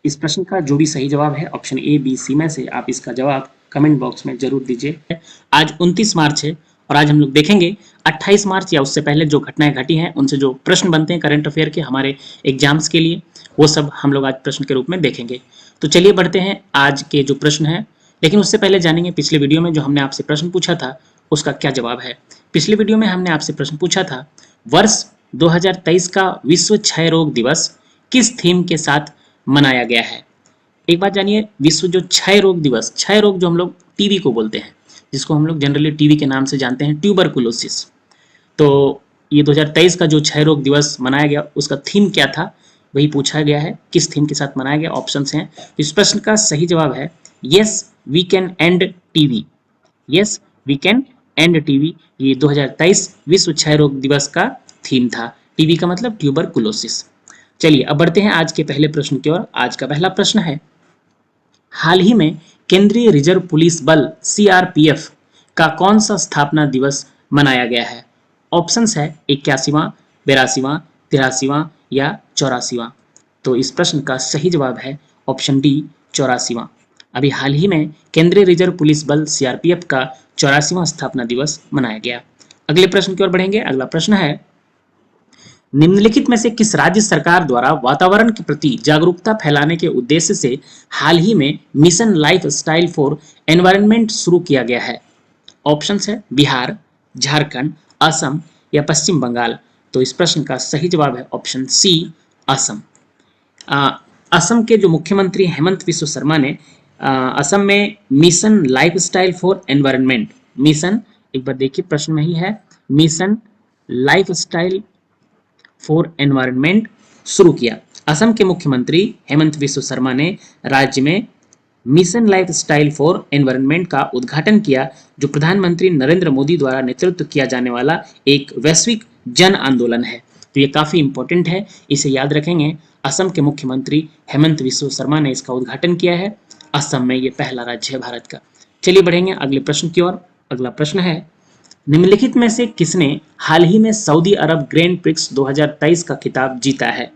इस प्रश्न का जो भी सही जवाब है ऑप्शन ए, बी, सी में से आप इसका जवाब कमेंट बॉक्स में जरूर दीजिए। आज 29 मार्च है और आज हम लोग देखेंगे 28 मार्च या उससे पहले जो घटनाएं घटी हैं उनसे जो प्रश्न बनते हैं करंट अफेयर के हमारे एग्जाम्स के लिए, वो सब हम लोग आज प्रश्न के रूप में देखेंगे। तो चलिए बढ़ते हैं आज के जो प्रश्न है, लेकिन उससे पहले जानेंगे पिछले वीडियो में जो हमने आपसे प्रश्न पूछा था उसका क्या जवाब है। पिछले वीडियो में हमने आपसे प्रश्न पूछा था वर्ष 2023 का विश्व क्षय रोग दिवस किस थीम के साथ मनाया गया है। एक बात जानिए, विश्व जो क्षय रोग दिवस, क्षय रोग जो हम लोग टीबी को बोलते हैं, जिसको हम लोग जनरली टीबी के नाम से जानते हैं, ट्यूबरकुलोसिस, तो ये 2023 का जो क्षय रोग दिवस मनाया गया उसका थीम क्या था, वही पूछा गया है, किस थीम के साथ मनाया गया। ऑप्शंस हैं, इस प्रश्न का सही जवाब है yes we can end TB, yes we can end TB. ये 2023 विश्व क्षय रोग दिवस का थीम था। टीबी का मतलब ट्यूबरकुलोसिस। चलिए अब बढ़ते हैं आज के पहले प्रश्न की ओर। आज का पहला प्रश्न है, हाल ही में केंद्रीय रिजर्व पुलिस बल सीआरपीएफ का कौन सा स्थापना दिवस मनाया गया है। ऑप्शंस है 81वां, 82वां, 83वां या 84वां। तो इस प्रश्न का सही जवाब है ऑप्शन डी, 84वां। अभी हाल ही में केंद्रीय रिजर्व पुलिस बल सीआरपीएफ का 84वां स्थापना दिवस मनाया गया। अगले प्रश्न की ओर बढ़ेंगे। अगला प्रश्न है, निम्नलिखित में से किस राज्य सरकार द्वारा वातावरण के प्रति जागरूकता फैलाने के उद्देश्य से हाल ही में mission life style for environment शुरू किया गया है। ऑप्शंस है बिहार, झारखंड, असम या पश्चिम बंगाल। तो इस प्रश्न का सही जवाब है ऑप्शन सी, असम। असम के जो मुख्यमंत्री हेमंत बिस्वा शर्मा ने असम में mission life style for environment, mission, एक बार देखिए प्रश्न में ही है, mission life style for environment शुरू किया। असम के मुख्यमंत्री हेमंत बिस्वा शर्मा ने राज्य में mission life style for environment का उद्घाटन किया, जो प्रधानमंत्री नरेंद्र मोदी द्वारा नेतृत्व किया जाने वाला एक वैश्विक जन आंदोलन है। तो ये काफी इंपॉर्टेंट है, इसे याद रखेंगे। असम के मुख्यमंत्री हेमंत बिस्वा शर्मा ने इसका उद्घाटन किया है। असम में ये पहला राज्य है भारत का। चलिए बढ़ेंगे अगले प्रश्न की ओर। अगला प्रश्न है, निम्नलिखित में से किसने हाल ही में सऊदी अरब ग्रैंड प्रिक्स 2023 का खिताब जीता है।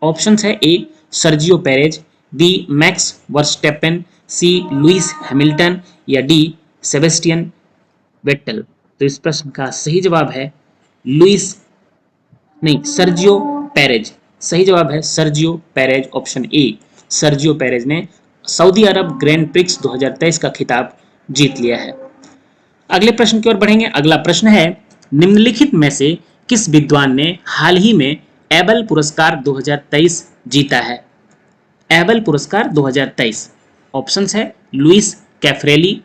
ऑप्शंस है ए, सर्जियो पेरेज, बी, मैक्स वर्स्टेपेन, सी, लुइस हैमिल्टन या डी, सेबेस्टियन वेट्टल। तो इस प्रश्न का सही जवाब है सर्जियो पेरेज। सही जवाब है Sergio Perez, option A. Sergio Perez ने सऊदी अरब ग्रैंड प्रिक्स 2023 का खिताब जीत लिया है। अगले प्रश्न की ओर बढ़ेंगे। अगला प्रश्न है, निम्नलिखित में से किस विद्वान ने हाल ही में एबल पुरस्कार 2023 जीता है। एबल पुरस्कार 2023। ऑप्शंस है लुइस कैफ्रेली,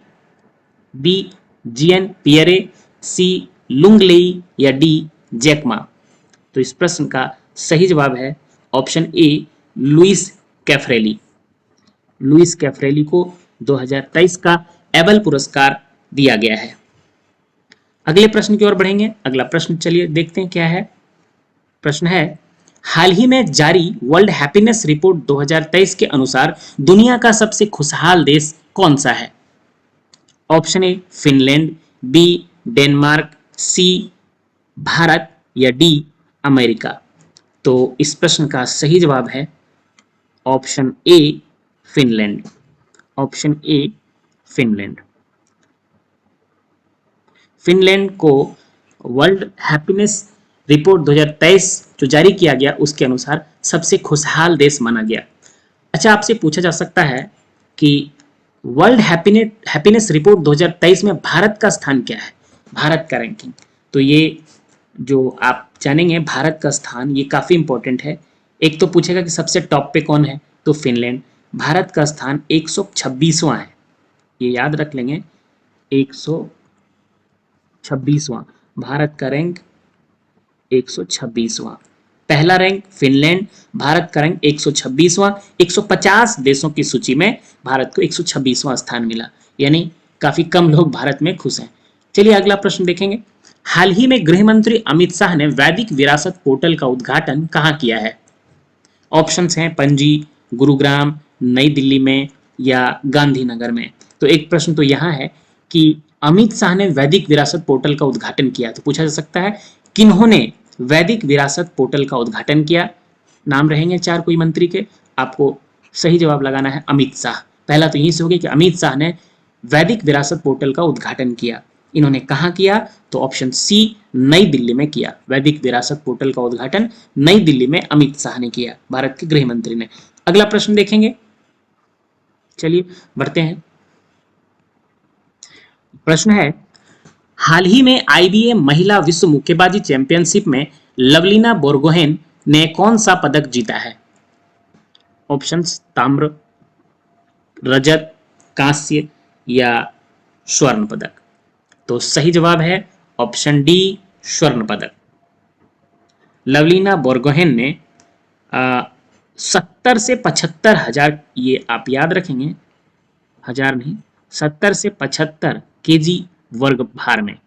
बी, जीएन पियरे, सी, लुंगलेई या डी, जैकमा। तो इस प्रश्न का सही जवाब है ऑप्शन ए, लुइस कैफ्रेली। लुइस कैफ्रेली को 2023 का एबल पुरस्कार दिया गया है। अगले प्रश्न की ओर बढ़ेंगे। अगला प्रश्न चलिए देखते हैं क्या है। प्रश्न है, हाल ही में जारी वर्ल्ड हैप्पीनेस रिपोर्ट 2023 के अनुसार दुनिया का सबसे खुशहाल देश कौन सा है। Option A Finland, B Denmark, C Bharat या डी अमेरिका। तो इस प्रश्न का सही जवाब है option A Finland. Option A Finland. Finland को वर्ल्ड हैप्पीनेस रिपोर्ट 2023 जो जारी किया गया उसके अनुसार सबसे खुशहाल देश माना गया। अच्छा, आपसे पूछा जा सकता है कि वर्ल्ड हैप्पीनेस रिपोर्ट 2023 में भारत का स्थान क्या है, भारत का रैंकिंग। तो ये जो आप जानेंगे भारत का स्थान, ये काफी इंपॉर्टेंट है। एक तो पूछेगा कि सबसे टॉप पे कौन है, तो फिनलैंड। भारत का स्थान 126वां है, ये याद रख लेंगे, 126वां भारत का रैंक, 126वां। पहला रैंक फिनलैंड, भारत का रैंक 126वां। 150 देशों की सूची में भारत को 126वां स्थान मिला, यानी काफी कम लोग भारत में खुश हैं। चलिए अगला प्रश्न देखेंगे। हाल ही में गृह मंत्री अमित शाह ने वैदिक विरासत पोर्टल का उद्घाटन कहाँ किया है? ऑप्शंस हैं पणजी, गुरुग्राम, नई दिल्ली में या गांधीनगर में। तो एक प्रश्न तो यहाँ है कि अमित शाह ने वैदिक विरासत पोर्टल का उद्घाटन किया, तो पूछा जा सकता है किन्होंने वैदिक विरासत पोर्टल का उद्घाटन किया। नाम रहेंगे चार कोई मंत्री के, आपको सही जवाब लगाना है अमित शाह। पहला तो यही से हो गया कि अमित शाह ने वैदिक विरासत पोर्टल का उद्घाटन किया। इन्होंने कहाँ किया? तो ऑप्शन सी, नई दिल्ली में किया। वैदिक विरासत पोर्टल का उद्घाटन नई दिल्ली में अमित शाह ने किया, भारत के गृह मंत्री ने। अगला प्रश्न देखेंगे, चलिए बढ़ते हैं। प्रश्न है, हाल ही में आईबीए महिला विश्व मुक्केबाजी चैंपियनशिप में लवलीना बोर्गोहेन ने कौन सा पदक जीता है? ऑप्शंस ताम्र, रजत, कांस्य या स्वर्ण पदक। तो सही जवाब है ऑप्शन डी, स्वर्ण पदक। लवलीना बोर्गोहेन ने 70 से 75 हजार, ये आप याद रखेंगे, हजार नहीं, 70 से 75 केजी वर्ग भार में,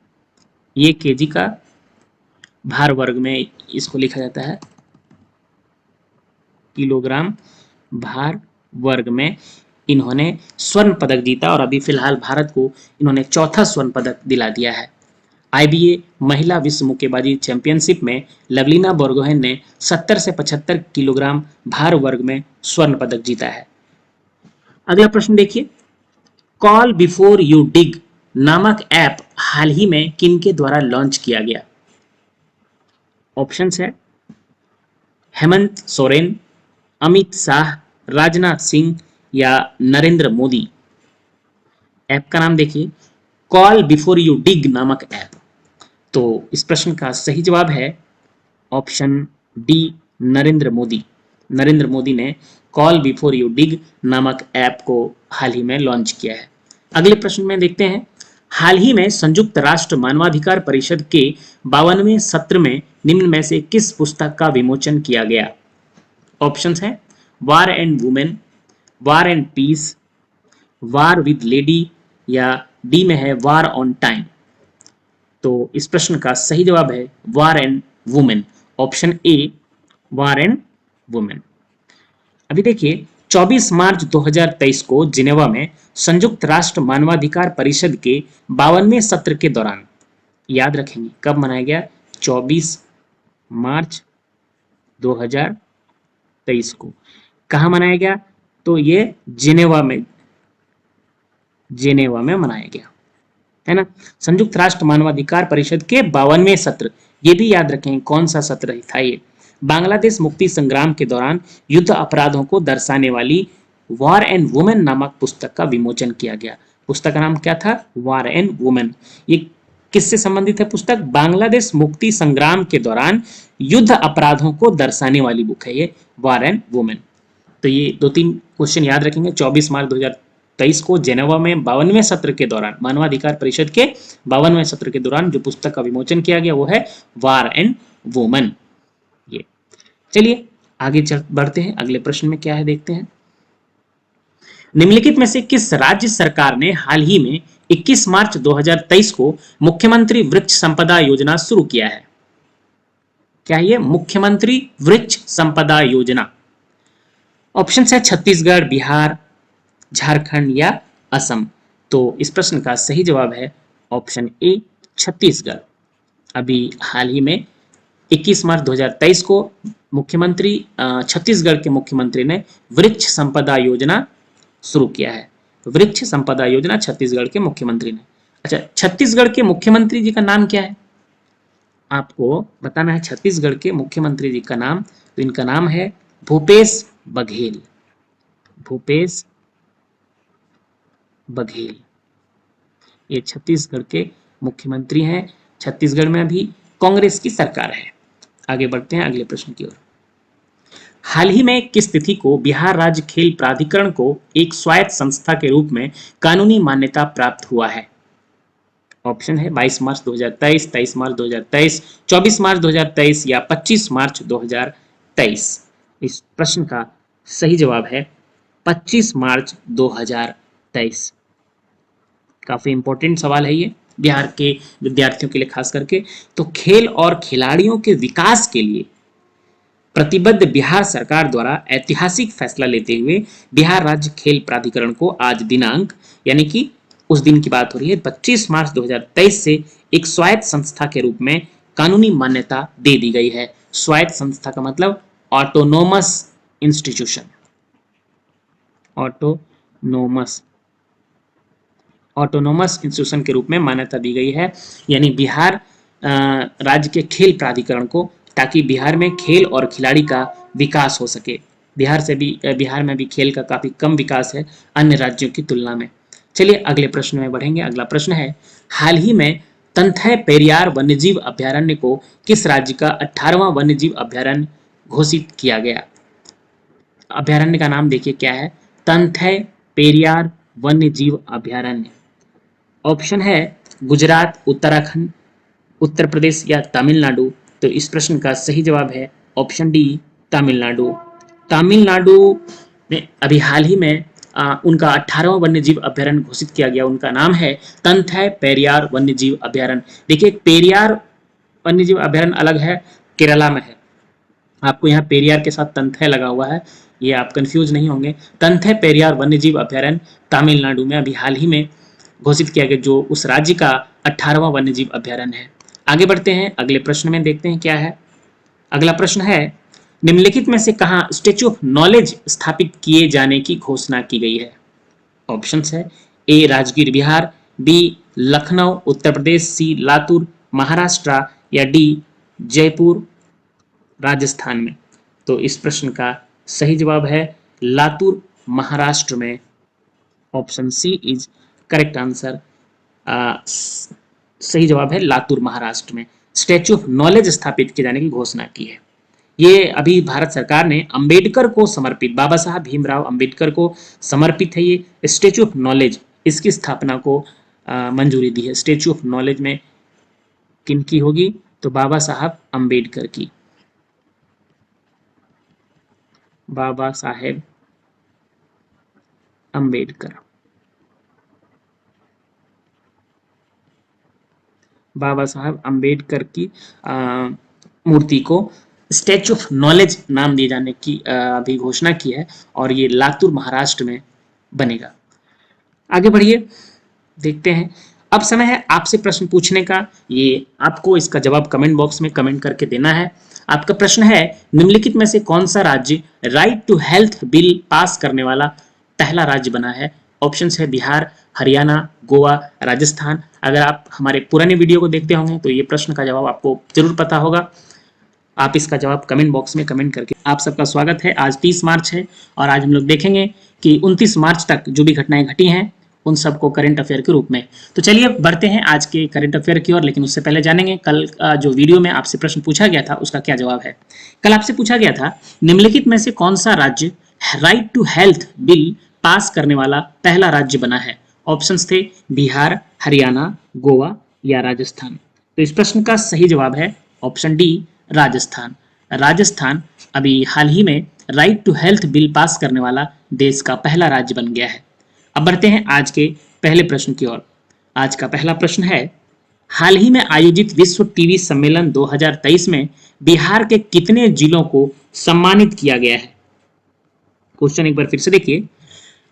ये केजी का भार वर्ग में इसको लिखा जाता है, किलोग्राम भार वर्ग में इन्होंने स्वर्ण पदक जीता और अभी फिलहाल भारत को इन्होंने चौथा स्वर्ण पदक दिला दिया है। आईबीए महिला विश्व मुक्केबाजी चैंपियनशिप में लवलीना बोर्गोहेन ने 70 से 75 किलोग्राम भार वर्ग में स्वर्ण पदक जीता है। अगला प्रश्न देखिए, कॉल बिफोर यू डिग नामक ऐप हाल ही में किनके द्वारा लॉन्च किया गया? ऑप्शंस है हेमंत सोरेन, अमित शाह, राजनाथ सिंह या नरेंद्र मोदी। ऐप का नाम देखिए, कॉल बिफोर यू डिग नामक ऐप। तो इस प्रश्न का सही जवाब है ऑप्शन डी, नरेंद्र मोदी। नरेंद्र मोदी ने कॉल बिफोर यू डिग नामक ऐप को हाल ही में लॉन्च किया है। अगले प्रश्न में देखते हैं, हाल ही में संयुक्त राष्ट्र मानवाधिकार परिषद के 52वें सत्र में निम्न में से किस पुस्तक का विमोचन किया गया? ऑप्शंस हैं war and women, war and peace, war with lady या डी में है वार ऑन टाइम। तो इस प्रश्न का सही जवाब है war and women, option A, war and women. अभी देखिए 24 मार्च 2023 को जिनेवा में संयुक्त राष्ट्र मानवाधिकार परिषद के 52वें सत्र के दौरान, याद रखेंगे कब मनाया गया, 24 मार्च 2023 को। कहाँ मनाया गया? तो ये जिनेवा में मनाया गया, है ना। संयुक्त राष्ट्र मानवाधिकार परिषद के 52वें सत्र, ये भी याद रखें कौन सा सत्र था ये। बांग्लादेश मुक्ति संग्राम के दौरान युद्ध अपराधों को दर्शाने वाली वार एंड वुमेन नामक पुस्तक का विमोचन किया गया। पुस्तक का नाम क्या था? वार एंड वुमेन। ये किससे संबंधित है पुस्तक? बांग्लादेश मुक्ति संग्राम के दौरान युद्ध अपराधों को दर्शाने वाली बुक है ये, वार एंड वुमेन। तो ये 2-3 क्वेश्चन याद रखेंगे। 24 मार्च 2023 को जेनेवा में 52वें सत्र के दौरान, मानवाधिकार परिषद के 52वें सत्र के दौरान जो पुस्तक का विमोचन किया गया वो है वार एंड वुमेन। ये चलिए आगे बढ़ते हैं, अगले प्रश्न में क्या है देखते हैं। निम्नलिखित में से किस राज्य सरकार ने हाल ही में 21 मार्च 2023 को मुख्यमंत्री वृक्ष संपदा योजना शुरू किया है? क्या ये मुख्यमंत्री वृक्ष संपदा योजना? ऑप्शन है छत्तीसगढ़, बिहार, झारखंड या असम। तो इस प्रश्न का सही जवाब है ऑप्शन ए, छत्तीसगढ़। अभी हाल ही में 21 मार्च 2023 को मुख्यमंत्री छत्तीसगढ़ के मुख्यमंत्री ने वृक्ष संपदा योजना शुरू किया है। वृक्ष संपदा योजना छत्तीसगढ़ के मुख्यमंत्री ने। अच्छा, छत्तीसगढ़ के मुख्यमंत्री जी का नाम क्या है? आपको बताना है छत्तीसगढ़ के मुख्यमंत्री जी का नाम। तो इनका नाम है भूपेश बघेल। भूपेश बघेल, ये छत्तीसगढ़ के मुख्यमंत्री हैं। छत्तीसगढ़ में अभी कांग्रेस की सरकार है। आगे बढ़ते हैं अगले प्रश्न की ओर। हाल ही में किस तिथि को बिहार राज्य खेल प्राधिकरण को एक स्वायत्त संस्था के रूप में कानूनी मान्यता प्राप्त हुआ है? ऑप्शन है 22 मार्च 2023, 23 मार्च 2023, 24 मार्च 2023 या 25 मार्च 2023। इस प्रश्न का सही जवाब है 25 मार्च 2023। काफी इंपॉर्टेंट सवाल है ये बिहार के विद्यार्थियों के लिए खास करके। तो खेल और खिलाड़ियों के विकास के लिए प्रतिबद्ध बिहार सरकार द्वारा ऐतिहासिक फैसला लेते हुए बिहार राज्य खेल प्राधिकरण को आज दिनांक, यानी कि उस दिन की बात हो रही है, 25 मार्च 2023 से एक स्वायत्त संस्था के रूप में कानूनी मान्यता दे दी गई है। स्वायत्त संस्था का मतलब ऑटोनोमस इंस्टीट्यूशन, ऑटोनोमस इंस्टीट्यूशन के रूप में मान्यता दी गई है, यानी बिहार राज्य के खेल प्राधिकरण को, ताकि बिहार में खेल और खिलाड़ी का विकास हो सके। बिहार में भी खेल का काफी कम विकास है अन्य राज्यों की तुलना में। चलिए अगले प्रश्न में बढ़ेंगे। अगला प्रश्न है, हाल ही में तंथै पेरियार वन्यजीव अभ्यारण्य को किस राज्य का 18वां वन्यजीव अभ्यारण्य घोषित किया गया? अभ्यारण्य का नाम देखिए क्या है, तंथै पेरियार वन्यजीव अभ्यारण्य। ऑप्शन है गुजरात, उत्तराखंड, उत्तर प्रदेश या तमिलनाडु। तो इस प्रश्न का सही जवाब है ऑप्शन डी, तमिलनाडु। तमिलनाडु में अभी हाल ही में उनका 18वां वन्यजीव अभ्यारण्य घोषित किया गया। उनका नाम है तंथै पेरियार वन्यजीव अभ्यारण्य। देखिए पेरियार वन्यजीव अभ्यारण्य अलग है, केरला में है। आपको यहाँ पेरियार के साथ तंथै लगा हुआ है, ये आप कंफ्यूज नहीं होंगे। तंथै पेरियार वन्यजीव अभ्यारण्य तमिलनाडु में अभी हाल ही में घोषित किया गया, जो उस राज्य का 18वां वन्यजीव अभ्यारण्य है। आगे बढ़ते हैं अगले प्रश्न में, देखते हैं क्या है। अगला प्रश्न है, निम्नलिखित में से कहाँ स्टैच्यू ऑफ नॉलेज स्थापित किए जाने की घोषणा की गई है? ऑप्शंस है ए राजगीर बिहार, बी लखनऊ उत्तर प्रदेश, सी लातूर महाराष्ट्र या डी जयपुर राजस्थान में। तो इस प्रश्न का सही जवाब है लातूर महाराष्ट्र में। Option C is correct answer. सही जवाब है लातूर महाराष्ट्र में स्टैच्यू ऑफ नॉलेज स्थापित किए जाने की घोषणा की है। ये अभी भारत सरकार ने अंबेडकर को समर्पित, बाबा साहब भीमराव अंबेडकर को समर्पित है ये स्टैच्यू ऑफ नॉलेज, इसकी स्थापना को मंजूरी दी है। स्टैच्यू ऑफ नॉलेज में किनकी होगी? तो बाबा साहब अंबेडकर की, बाबा साहेब अंबेडकर। बाबा साहब अंबेडकर की मूर्ति को स्टैच्यू ऑफ नॉलेज नाम दिए जाने की अभी घोषणा की है और ये लातूर महाराष्ट्र में बनेगा। आगे बढ़िए, देखते हैं। अब समय है आपसे प्रश्न पूछने का। ये आपको इसका जवाब कमेंट बॉक्स में कमेंट करके देना है। आपका प्रश्न है, निम्नलिखित में से कौन सा राज्य right to health bill pass करने वाला पहला राज्य बना है? ऑप्शंस है बिहार, हरियाणा, गोवा, राजस्थान। अगर आप हमारे पुराने वीडियो को देखते होंगे तो ये प्रश्न का जवाब आपको जरूर पता होगा। आप इसका जवाब कमेंट बॉक्स में कमेंट करके। आप सबका स्वागत है। आज 30 मार्च है और आज हम लोग देखेंगे कि 29 मार्च तक जो भी घटनाएं घटी हैं उन सबको करंट अफेयर के रूप में। तो चलिए बढ़ते हैं आज के करंट अफेयर की ओर, लेकिन उससे पहले जानेंगे कल जो वीडियो में आपसे प्रश्न पूछा गया था उसका क्या जवाब है। कल आपसे पूछा गया था, निम्नलिखित में से कौन सा राज्य right to health bill pass करने वाला पहला राज्य बना है? ऑप्शंस थे बिहार, हरियाणा, गोवा या राजस्थान। तो इस प्रश्न का सही जवाब है ऑप्शन डी, राजस्थान। राजस्थान अभी हाल ही में right to health bill pass करने वाला देश का पहला राज्य बन गया है। अब बढ़ते हैं आज के पहले प्रश्न की ओर। आज का पहला प्रश्न है, हाल ही में आयोजित विश्व टीवी सम्मेलन 2023 में बिहार के कितने जिलों को सम्मानित किया गया है? क्वेश्चन एक बार फिर से देखिए,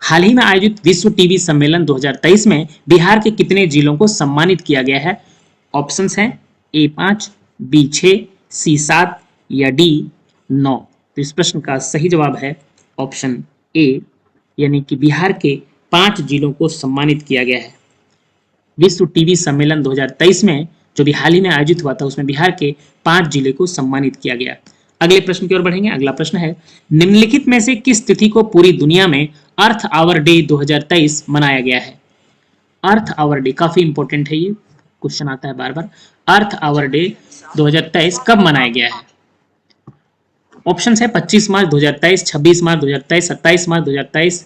हाल ही में आयोजित विश्व टीवी सम्मेलन 2023 में बिहार के कितने जिलों को सम्मानित किया गया है? ऑप्शंस हैं A5, B6, C7 या D9। तो इस प्रश्न का सही जवाब है ऑप्शन ए, यानी कि बिहार के 5 जिलों को सम्मानित किया गया है। विश्व टीवी सम्मेलन 2023 में जो भी हाल ही में आयोजित हुआ था उसमें बिहार के 5 जिले को सम्मानित किया गया। अगले प्रश्न की ओर बढ़ेंगे। अगला प्रश्न है, निम्नलिखित में से किस तिथि को पूरी दुनिया में अर्थ आवर डे 2023 मनाया गया है? अर्थ आवर डे काफी इंपॉर्टेंट है, ये क्वेश्चन आता है बार बार। अर्थ आवर डे 2023 कब मनाया गया है? ऑप्शन है 25 मार्च 2023, 26 मार्च 2023, 27 मार्च 2023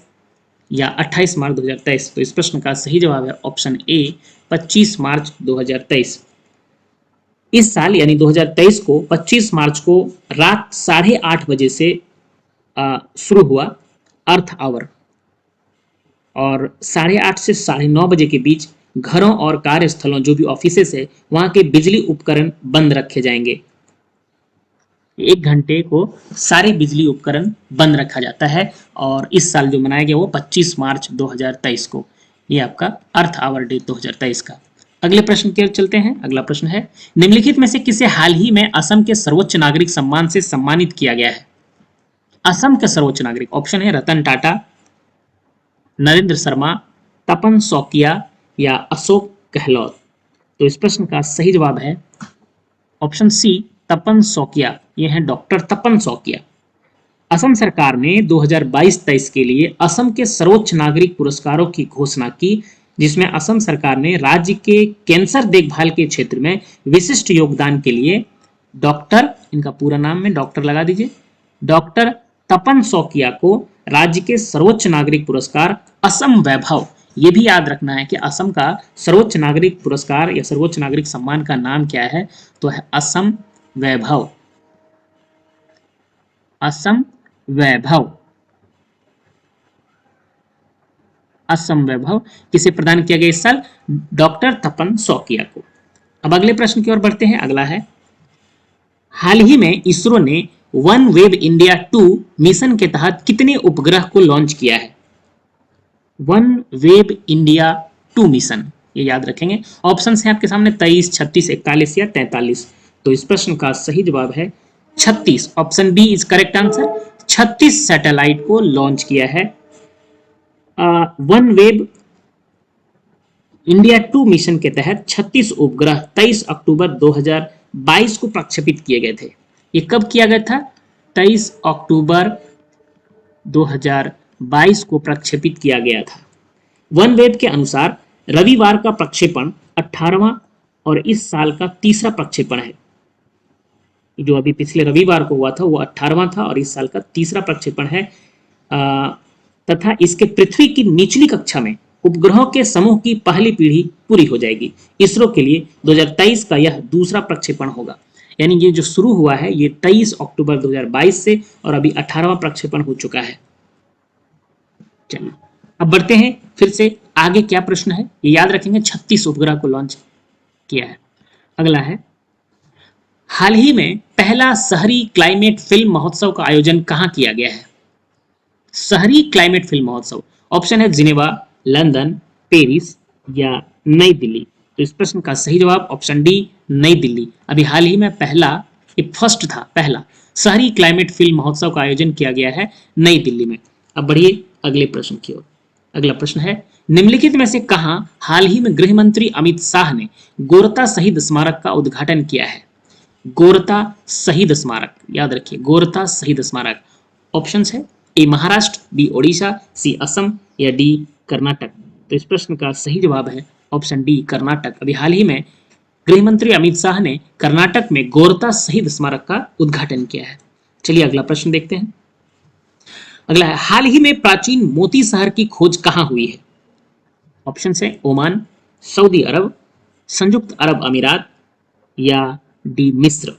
या 28 मार्च 2023। तो इस प्रश्न का सही जवाब है ऑप्शन ए, 25 मार्च 2023। इस साल यानी 2023 को 25 मार्च को रात 8:30 बजे से शुरू हुआ अर्थ आवर, और 8:30 से 9:30 बजे के बीच घरों और कार्यस्थलों, जो भी ऑफिसेस है, वहां के बिजली उपकरण बंद रखे जाएंगे। 1 घंटे को सारे बिजली उपकरण बंद रखा जाता है, और इस साल जो मनाया गया वो 25 मार्च 2023 को। ये आपका अर्थ आवर डे 2023 का। अगले प्रश्न की ओर चलते हैं। अगला प्रश्न है, निम्नलिखित में से किसे हाल ही में असम के सर्वोच्च नागरिक सम्मान से सम्मानित किया गया है? असम के सर्वोच्च नागरिक, ऑप्शन है रतन टाटा, नरेंद्र शर्मा, तपन सौकिया या अशोक गहलोत। तो इस प्रश्न का सही जवाब है ऑप्शन सी, तपन सौकिया। ये हैं डॉक्टर तपन सौकिया। असम सरकार ने 2022-23 के लिए असम के सर्वोच्च नागरिक पुरस्कारों की घोषणा की, जिसमें असम सरकार ने राज्य के कैंसर देखभाल के क्षेत्र में विशिष्ट योगदान के लिए डॉक्टर, इनका पूरा नाम में डॉक्टर लगा दीजिए, डॉक्टर तपन सौकिया को राज्य के सर्वोच्च नागरिक पुरस्कार असम वैभव, ये भी याद रखना है कि असम का सर्वोच्च नागरिक पुरस्कार या सर्वोच्च नागरिक सम्मान का नाम क्या है, तो है असम वैभव। असम वैभव, असम वैभव किसे प्रदान किया गया इस साल? डॉक्टर तपन सौकिया को। अब अगले प्रश्न की ओर बढ़ते हैं। अगला है, हाल ही में इसरो ने वन वेब इंडिया 2 मिशन के तहत कितने उपग्रह को लॉन्च किया है? वन वेब इंडिया 2 मिशन, ये याद रखेंगे। ऑप्शन है आपके सामने 23, 36, 41 या 43। तो इस प्रश्न का सही जवाब है 36। Option B is correct answer. 36 satellite को लॉन्च किया है। वन वेब इंडिया 2 मिशन के तहत 36 उपग्रह 23 अक्टूबर 2022 को प्रक्षेपित किए गए थे। ये कब किया गया था? 23 अक्टूबर 2022 को प्रक्षेपित किया गया था। वन वेब के अनुसार रविवार का प्रक्षेपण 18वां और इस साल का तीसरा प्रक्षेपण है। जो अभी पिछले रविवार को हुआ था वो 18वां था और इस साल का तीसरा प्रक्षेपण है। तथा इसके पृथ्वी की निचली कक्षा में उपग्रहों के समूह की पहली पीढ़ी पूरी हो जाएगी। इसरो के लिए 2023 का यह दूसरा प्रक्षेपण होगा। यानी ये जो शुरू हुआ है ये 23 अक्टूबर 2022 से, और अभी 18वां प्रक्षेपण हो चुका है। चलिए अब बढ़ते हैं फिर से आगे। क्या प्रश्न है ये याद रखेंगे, 36 उपग्रह को लॉन्च किया है। अगला है, हाल ही में पहला शहरी क्लाइमेट फिल्म महोत्सव का आयोजन कहां किया गया है? शहरी क्लाइमेट फिल्म महोत्सव, ऑप्शन है जिनेवा, लंदन, पेरिस या नई दिल्ली। तो इस प्रश्न का सही जवाब ऑप्शन डी, नई दिल्ली। अभी हाल ही में पहला, ये फर्स्ट था, पहला शहरी क्लाइमेट फिल्म महोत्सव का आयोजन किया गया है नई दिल्ली में। अब बढ़िए अगले प्रश्न की ओर। अगला प्रश्न है, निम्नलिखित में से कहां हाल ही में गृह मंत्री अमित शाह ने गोरता शहीद स्मारक का उद्घाटन किया है? गोरता शहीद स्मारक, याद रखिए गोरता शहीद स्मारक। ऑप्शन है ए महाराष्ट्र, बी ओडिशा, सी असम या डी कर्नाटक। तो इस प्रश्न का सही जवाब है ऑप्शन डी, कर्नाटक। अभी हाल ही में गृह मंत्री अमित शाह ने कर्नाटक में गोरता शहीद स्मारक का उद्घाटन किया है। चलिए अगला प्रश्न देखते हैं। अगला है, हाल ही में प्राचीन मोती शहर की खोज कहां हुई है? ऑप्शन है ओमान, सऊदी अरब, संयुक्त अरब अमीरात या डी मिस्र।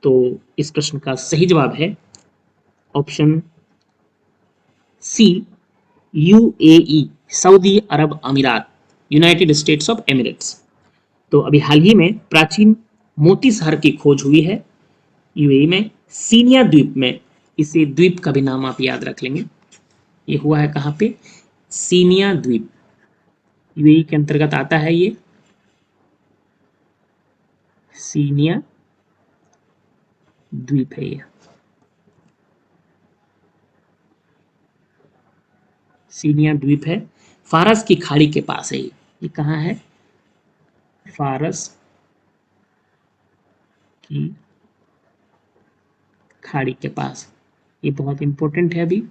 तो इस प्रश्न का सही जवाब है ऑप्शन सी, यूएई, सऊदी अरब अमीरात, यूनाइटेड स्टेट्स ऑफ एमिरेट्स। तो अभी हाल ही में प्राचीन मोती शहर की खोज हुई है यूएई में, सीनिया द्वीप में। इसे द्वीप का भी नाम आप याद रख लेंगे। ये हुआ है कहां पे? सीनिया द्वीप, यूएई के अंतर्गत आता है ये सीनिया द्वीप है। ये सीनिया द्वीप है, फारस की खाड़ी के पास है। ये कहाँ है? फारस की खाड़ी के पास। ये बहुत इंपॉर्टेंट है, अभी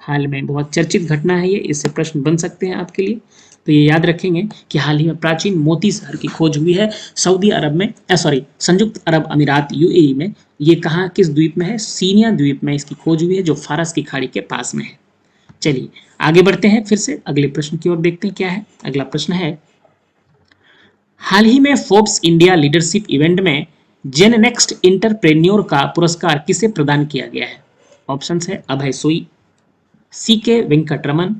हाल में बहुत चर्चित घटना है ये, इससे प्रश्न बन सकते हैं आपके लिए। तो ये याद रखेंगे कि हाल ही में प्राचीन मोती शहर की खोज हुई है सऊदी अरब में, संयुक्त अरब अमीरात यूएई में। ये कहाँ, किस द्वीप में है? सीनिया द्वीप में इसकी खोज हुई है, जो फारस की खाड़ी के पास में है। चलिए आगे बढ़ते हैं, फिर से अगले प्रश्न की ओर देखते हैं क्या है। अगला प्रश्न है, हाल ही में फोर्ब्स इंडिया लीडरशिप इवेंट में जेन नेक्स्ट इंटरप्रेन्योर का पुरस्कार किसे प्रदान किया गया है? ऑप्शन है अभय सोई, सी के वेंकटरमन,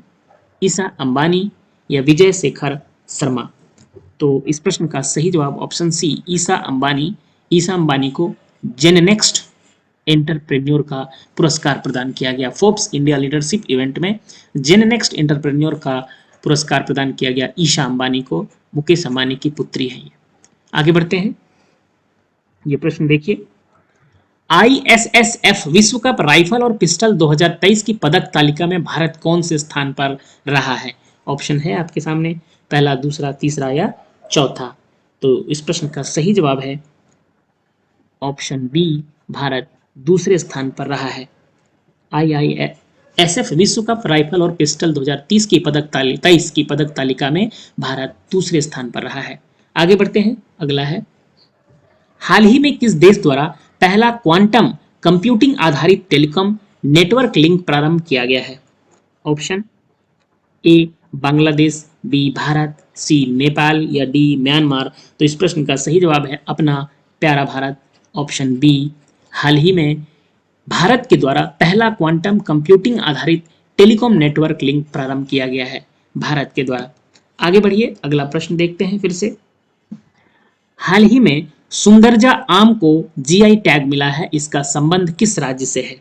ईसा अंबानी या विजय शेखर शर्मा। तो इस प्रश्न का सही जवाब ऑप्शन सी, ईसा अंबानी। ईसा अंबानी को जेन नेक्स्ट एंटरप्रेन्योर का पुरस्कार प्रदान किया गया। फोर्ब्स इंडिया लीडरशिप इवेंट में जेन नेक्स्ट एंटरप्रेन्योर का पुरस्कार प्रदान किया गया ईशा अंबानी को। मुकेश अंबानी की पुत्री है ये। आगे बढ़ते हैं, ये प्रश्न देखिए, ISSF विश्व कप राइफल और पिस्टल 2023 की पदक तालिका में भारत कौन से स्थान पर रहा है? ऑप्शन है आपके सामने, पहला, दूसरा, तीसरा या चौथा। तो इस प्रश्न का सही जवाब है ऑप्शन बी, भारत दूसरे स्थान पर रहा है। IISF विश्व कप राइफल और पिस्टल 2023 की पदक तालिका में भारत दूसरे स्थान पर रहा है। आगे बढ़ते हैं, अगला है, हाल ही में किस देश द्वारा पहला क्वांटम कंप्यूटिंग आधारित टेलीकॉम नेटवर्क लिंक प्रारंभ किया गया है? Option A Bangladesh, B Bharat, C Nepal या डी म्यांमार। तो इस प्रश्न का सही जवाब है अपना प्यारा भारत, ऑप्शन बी। हाल ही में भारत के द्वारा पहला क्वांटम कंप्यूटिंग आधारित टेलीकॉम नेटवर्क लिंक प्रारंभ किया गया है भारत के द्वारा। आगे बढ़िए, अगला प्रश्न देखते हैं फिर से, हाल ही में सुंदरजा आम को जीआई टैग मिला है, इसका संबंध किस राज्य से है?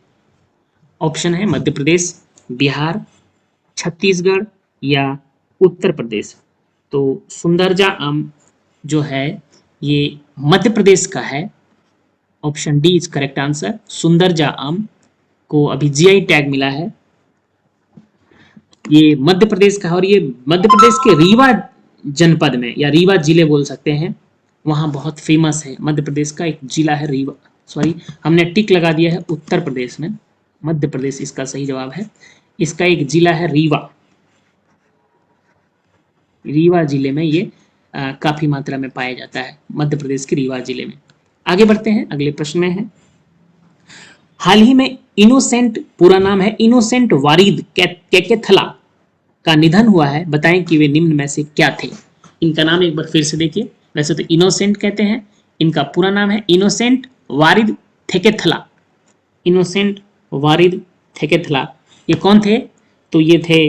ऑप्शन है मध्य प्रदेश, बिहार, छत्तीसगढ़ या उत्तर प्रदेश। तो सुंदरजा आम जो है ये मध्य प्रदेश का है, option D is correct answer. Sundarja आम को अभी जीआई टैग मिला है, ये मध्य प्रदेश का है और ये मध्य प्रदेश के रीवा जनपद में या रीवा जिले बोल सकते हैं, वहां बहुत फेमस है। मध्य प्रदेश का एक जिला है रीवा, सॉरी हमने टिक लगा दिया है उत्तर प्रदेश में, मध्य प्रदेश इसका सही जवाब है। इसका एक जिला है रीवा, रीवा जिले में ये काफी मात्रा में पाया जाता है, मध्य प्रदेश के रीवा जिले में। आगे बढ़ते हैं, अगले प्रश्न में है, हाल ही में इनोसेंट, पूरा नाम है इनोसेंट वारिद केकेथला का निधन हुआ है, बताएं कि वे निम्न में से क्या थे? इनका नाम एक बार फिर से देखिए, वैसे तो इनोसेंट कहते हैं, इनका पूरा नाम है इनोसेंट वारिद थेकेथला। इनोसेंट वारिद थेकेथला, ये कौन थे? तो ये थे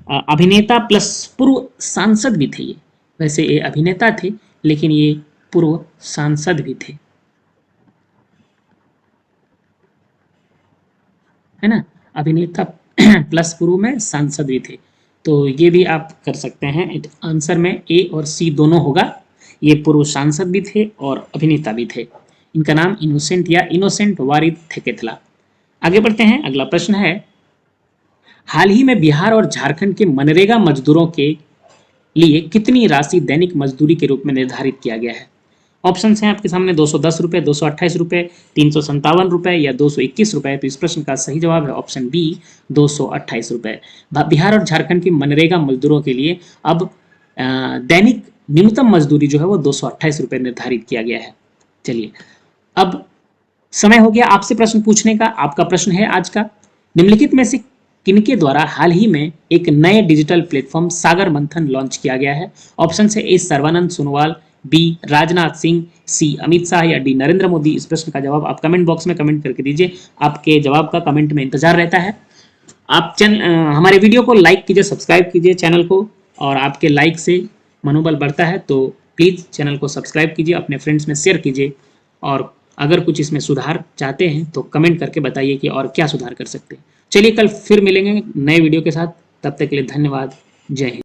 अभिनेता प्लस पूर्व सांसद भी थे ये। वैसे ये अभिनेता थे लेकिन ये पूर्व सांसद भी थे, है ना, अभिनेता प्लस पूर्व में सांसद भी थे। तो ये भी आप कर सकते हैं, आंसर में ए और सी दोनों होगा। ये पूर्व सांसद भी थे और अभिनेता भी थे। इनका नाम इनोसेंट या इनोसेंट वारिद थेकेथला। आगे बढ़ते हैं, अगला प्रश्न है, हाल ही में बिहार और झारखंड के मनरेगा मजदूरों के लिए कितनी राशि दैनिक मजदूरी के रूप में निर्धारित किया गया है? ऑप्शन हैं आपके सामने, 210 रुपए, 228 रुपए, 357 रुपए या 221 रुपए। तो इस प्रश्न का सही जवाब है ऑप्शन बी, 228 रुपए। बिहार और झारखंड के मनरेगा मजदूरों के लिए अब दैनिक न्यूनतम मजदूरी जो है वो 228 रुपए निर्धारित किया गया है। चलिए, अब समय हो गया आपसे प्रश्न पूछने का। आपका प्रश्न है आज का, निम्नलिखित में से किनके द्वारा हाल ही में एक नए डिजिटल प्लेटफॉर्म सागर मंथन लॉन्च किया गया है? ऑप्शन है ए सर्बानंद सोनोवाल, बी राजनाथ सिंह, सी अमित शाह या डी नरेंद्र मोदी। इस प्रश्न का जवाब आप कमेंट बॉक्स में कमेंट करके दीजिए, आपके जवाब का कमेंट में इंतजार रहता है। आप हमारे वीडियो को लाइक कीजिए, सब्सक्राइब कीजिए चैनल को, और आपके लाइक से मनोबल बढ़ता है। तो प्लीज़ चैनल को सब्सक्राइब कीजिए, अपने फ्रेंड्स में शेयर कीजिए, और अगर कुछ इसमें सुधार चाहते हैं तो कमेंट करके बताइए कि और क्या सुधार कर सकते हैं। चलिए कल फिर मिलेंगे नए वीडियो के साथ, तब तक के लिए धन्यवाद, जय हिंद।